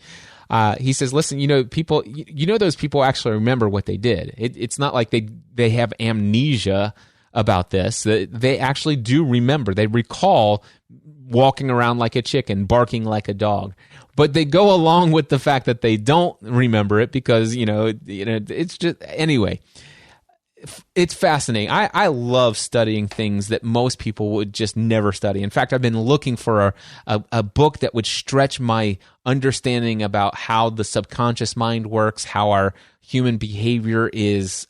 He says, listen, people, those people actually remember what they did. It's not like they have amnesia about this. They actually do remember. They recall walking around like a chicken, barking like a dog. But they go along with the fact that they don't remember it because, it's just, anyway, it's fascinating. I love studying things that most people would just never study. In fact, I've been looking for a book that would stretch my understanding about how the subconscious mind works, how our human behavior is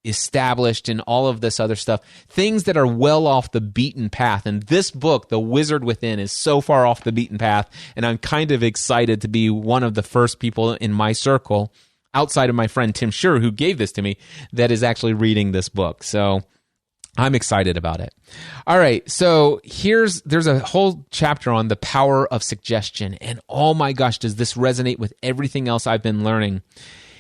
established, and all of this other stuff, things that are well off the beaten path. And this book, The Wizard Within, is so far off the beaten path, and I'm kind of excited to be one of the first people in my circle, outside of my friend Tim Schur, who gave this to me, that is actually reading this book. So I'm excited about it. All right, so there's a whole chapter on the power of suggestion, and oh my gosh, does this resonate with everything else I've been learning.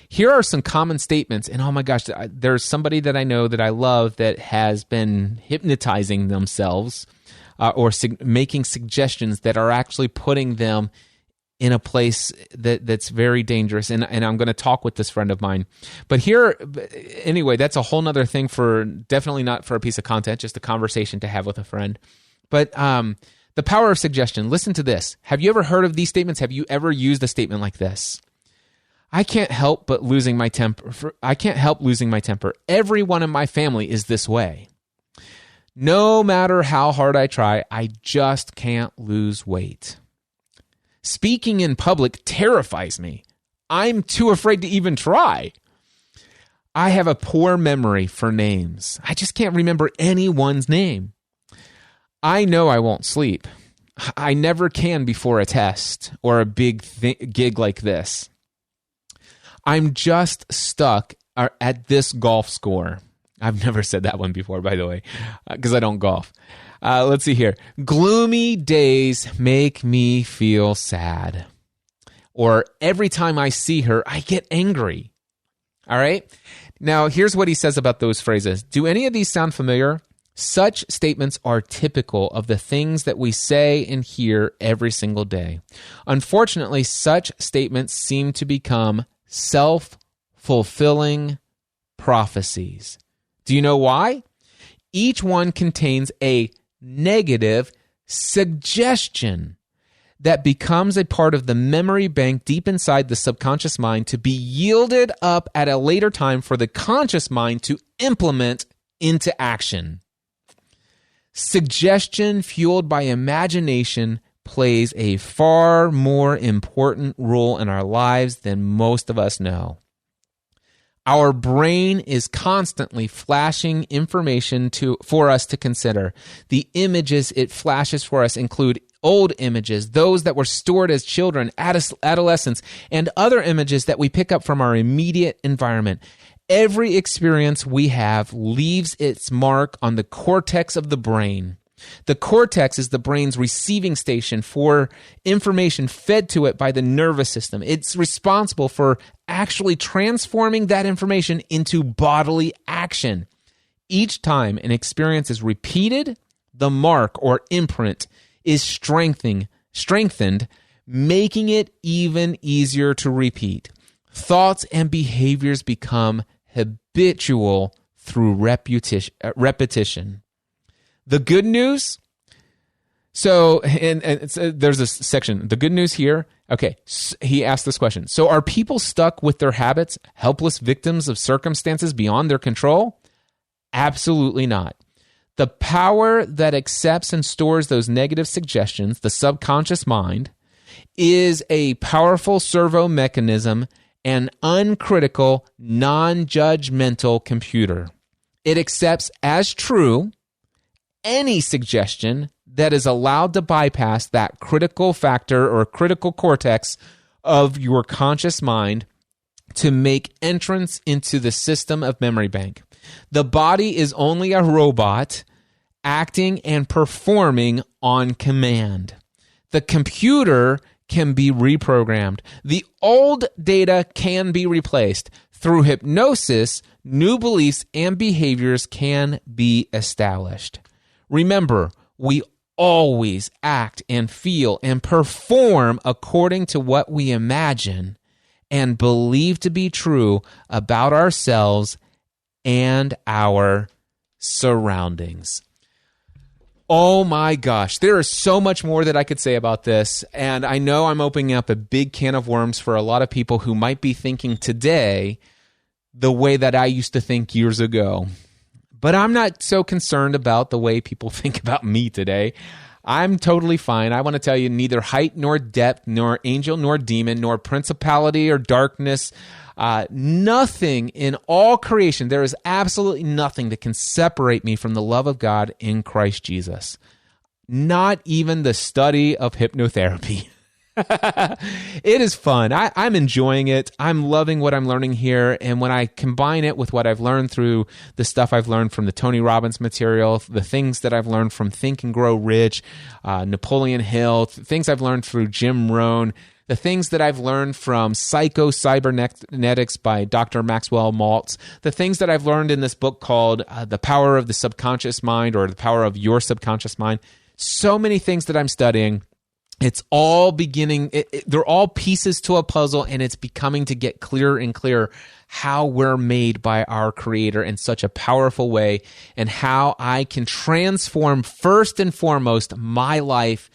Here are some common statements, and oh my gosh, there's somebody that I know that I love that has been hypnotizing themselves or making suggestions that are actually putting them in a place that's very dangerous, and I'm going to talk with this friend of mine. But anyway, that's a whole nother thing, definitely not for a piece of content, just a conversation to have with a friend. But the power of suggestion, listen to this. Have you ever heard of these statements? Have you ever used a statement like this? I can't help losing my temper. Everyone in my family is this way. No matter how hard I try, I just can't lose weight. Speaking in public terrifies me. I'm too afraid to even try. I have a poor memory for names. I just can't remember anyone's name. I know I won't sleep. I never can before a test or a big gig like this. I'm just stuck at this golf score. I've never said that one before, by the way, because I don't golf. Let's see here. Gloomy days make me feel sad. Or every time I see her, I get angry. All right? Now, here's what he says about those phrases. Do any of these sound familiar? Such statements are typical of the things that we say and hear every single day. Unfortunately, such statements seem to become self-fulfilling prophecies. Do you know why? Each one contains a negative suggestion. that becomes a part of the memory bank deep inside the subconscious mind to be yielded up at a later time for the conscious mind to implement into action. Suggestion fueled by imagination plays a far more important role in our lives than most of us know. Our brain is constantly flashing information for us to consider. The images it flashes for us include old images, those that were stored as children, adolescents, and other images that we pick up from our immediate environment. Every experience we have leaves its mark on the cortex of the brain. The cortex is the brain's receiving station for information fed to it by the nervous system. It's responsible for actually transforming that information into bodily action. Each time an experience is repeated, the mark or imprint is strengthened, making it even easier to repeat. Thoughts and behaviors become habitual through repetition. The good news, there's a section, the good news here. Okay, he asked this question. So are people stuck with their habits, helpless victims of circumstances beyond their control? Absolutely not. The power that accepts and stores those negative suggestions, the subconscious mind, is a powerful servo mechanism, an uncritical, non-judgmental computer. It accepts as true any suggestion that is allowed to bypass that critical factor or critical cortex of your conscious mind to make entrance into the system of memory bank. The body is only a robot acting and performing on command. The computer can be reprogrammed. The old data can be replaced. Through hypnosis, new beliefs and behaviors can be established. Remember, we always act and feel and perform according to what we imagine and believe to be true about ourselves and our surroundings. Oh my gosh, there is so much more that I could say about this, and I know I'm opening up a big can of worms for a lot of people who might be thinking today the way that I used to think years ago. But I'm not so concerned about the way people think about me today. I'm totally fine. I want to tell you, neither height nor depth, nor angel nor demon, nor principality or darkness, nothing in all creation, there is absolutely nothing that can separate me from the love of God in Christ Jesus. Not even the study of hypnotherapy. It is fun. I'm enjoying it. I'm loving what I'm learning here. And when I combine it with what I've learned through the stuff I've learned from the Tony Robbins material, the things that I've learned from Think and Grow Rich, Napoleon Hill, things I've learned through Jim Rohn, the things that I've learned from Psycho-Cybernetics by Dr. Maxwell Maltz, the things that I've learned in this book called The Power of the Subconscious Mind or The Power of Your Subconscious Mind, so many things that I'm studying. It's all they're all pieces to a puzzle, and it's becoming to get clearer and clearer how we're made by our Creator in such a powerful way, and how I can transform first and foremost my life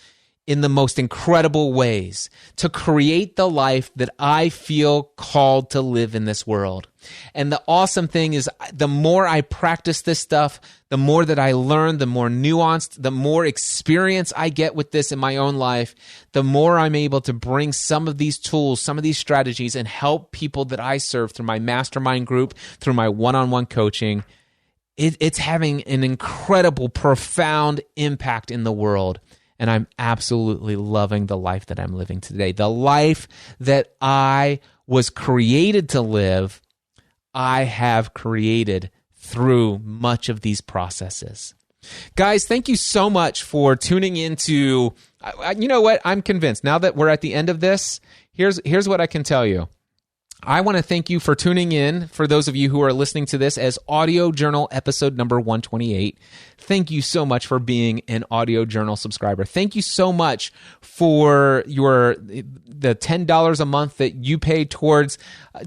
in the most incredible ways to create the life that I feel called to live in this world. And the awesome thing is, the more I practice this stuff, the more that I learn, the more nuanced, the more experience I get with this in my own life, the more I'm able to bring some of these tools, some of these strategies, and help people that I serve through my mastermind group, through my one-on-one coaching. It's having an incredible, profound impact in the world. And I'm absolutely loving the life that I'm living today. The life that I was created to live, I have created through much of these processes. Guys, thank you so much for tuning into, you know what? I'm convinced now that we're at the end of this, here's what I can tell you. I want to thank you for tuning in, for those of you who are listening to this as Audio Journal episode number 128. Thank you so much for being an Audio Journal subscriber. Thank you so much for the $10 a month that you pay towards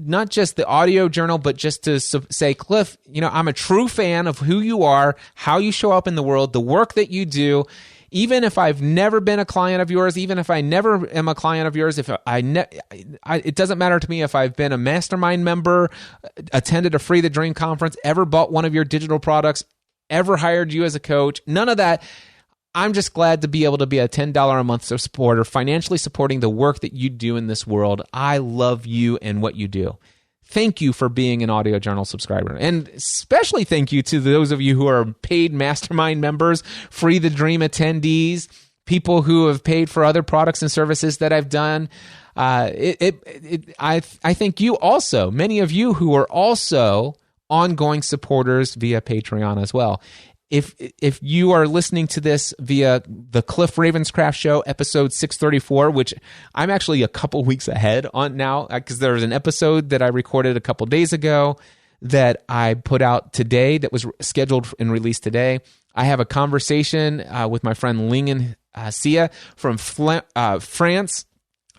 not just the Audio Journal, but just to say, Cliff, I'm a true fan of who you are, how you show up in the world, the work that you do. Even if I've never been a client of yours, even if I never am a client of yours, if it doesn't matter to me if I've been a mastermind member, attended a Free the Dream conference, ever bought one of your digital products, ever hired you as a coach, none of that. I'm just glad to be able to be a $10 a month supporter, financially supporting the work that you do in this world. I love you and what you do. Thank you for being an Audio Journal subscriber. And especially thank you to those of you who are paid mastermind members, Free the Dream attendees, people who have paid for other products and services that I've done. I thank you also, many of you who are also ongoing supporters via Patreon as well. If you are listening to this via the Cliff Ravenscraft Show, episode 634, which I'm actually a couple weeks ahead on now, because there was an episode that I recorded a couple days ago that I put out today that was scheduled and released today. I have a conversation with my friend Lingen Sia from France,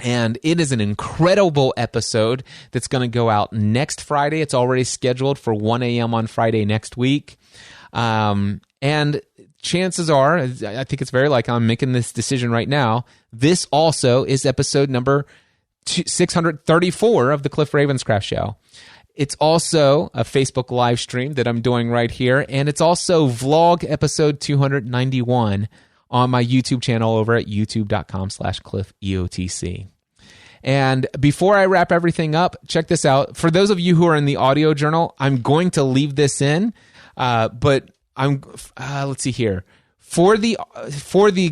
and it is an incredible episode that's going to go out next Friday. It's already scheduled for 1 a.m. on Friday next week. And chances are, I think it's very likely I'm making this decision right now, this also is episode number 634 of the Cliff Ravenscraft Show. It's also a Facebook live stream that I'm doing right here, and it's also vlog episode 291 on my YouTube channel over at youtube.com/CliffEOTC. And before I wrap everything up, check this out. For those of you who are in the audio journal, I'm going to leave this in. But let's see here. For the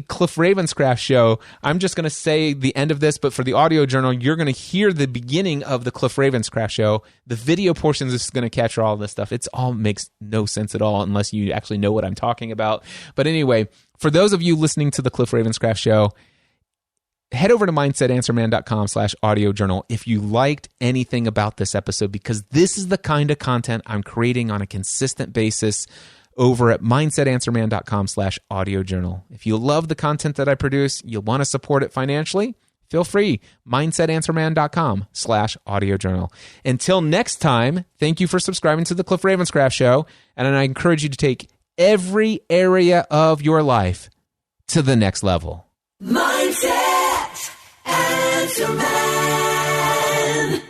Cliff Ravenscraft Show, I'm just going to say the end of this, but for the audio journal, you're going to hear the beginning of the Cliff Ravenscraft Show. The video portions is going to capture all this stuff. It's all makes no sense at all unless you actually know what I'm talking about. But anyway, for those of you listening to the Cliff Ravenscraft Show, head over to mindsetanswerman.com/audio journal if you liked anything about this episode, because this is the kind of content I'm creating on a consistent basis over at mindsetanswerman.com/audio journal. If you love the content that I produce, you'll want to support it financially, feel free. mindsetanswerman.com/audio journal. Until next time, thank you for subscribing to the Cliff Ravenscraft Show, and I encourage you to take every area of your life to the next level. Mindset Answer Man.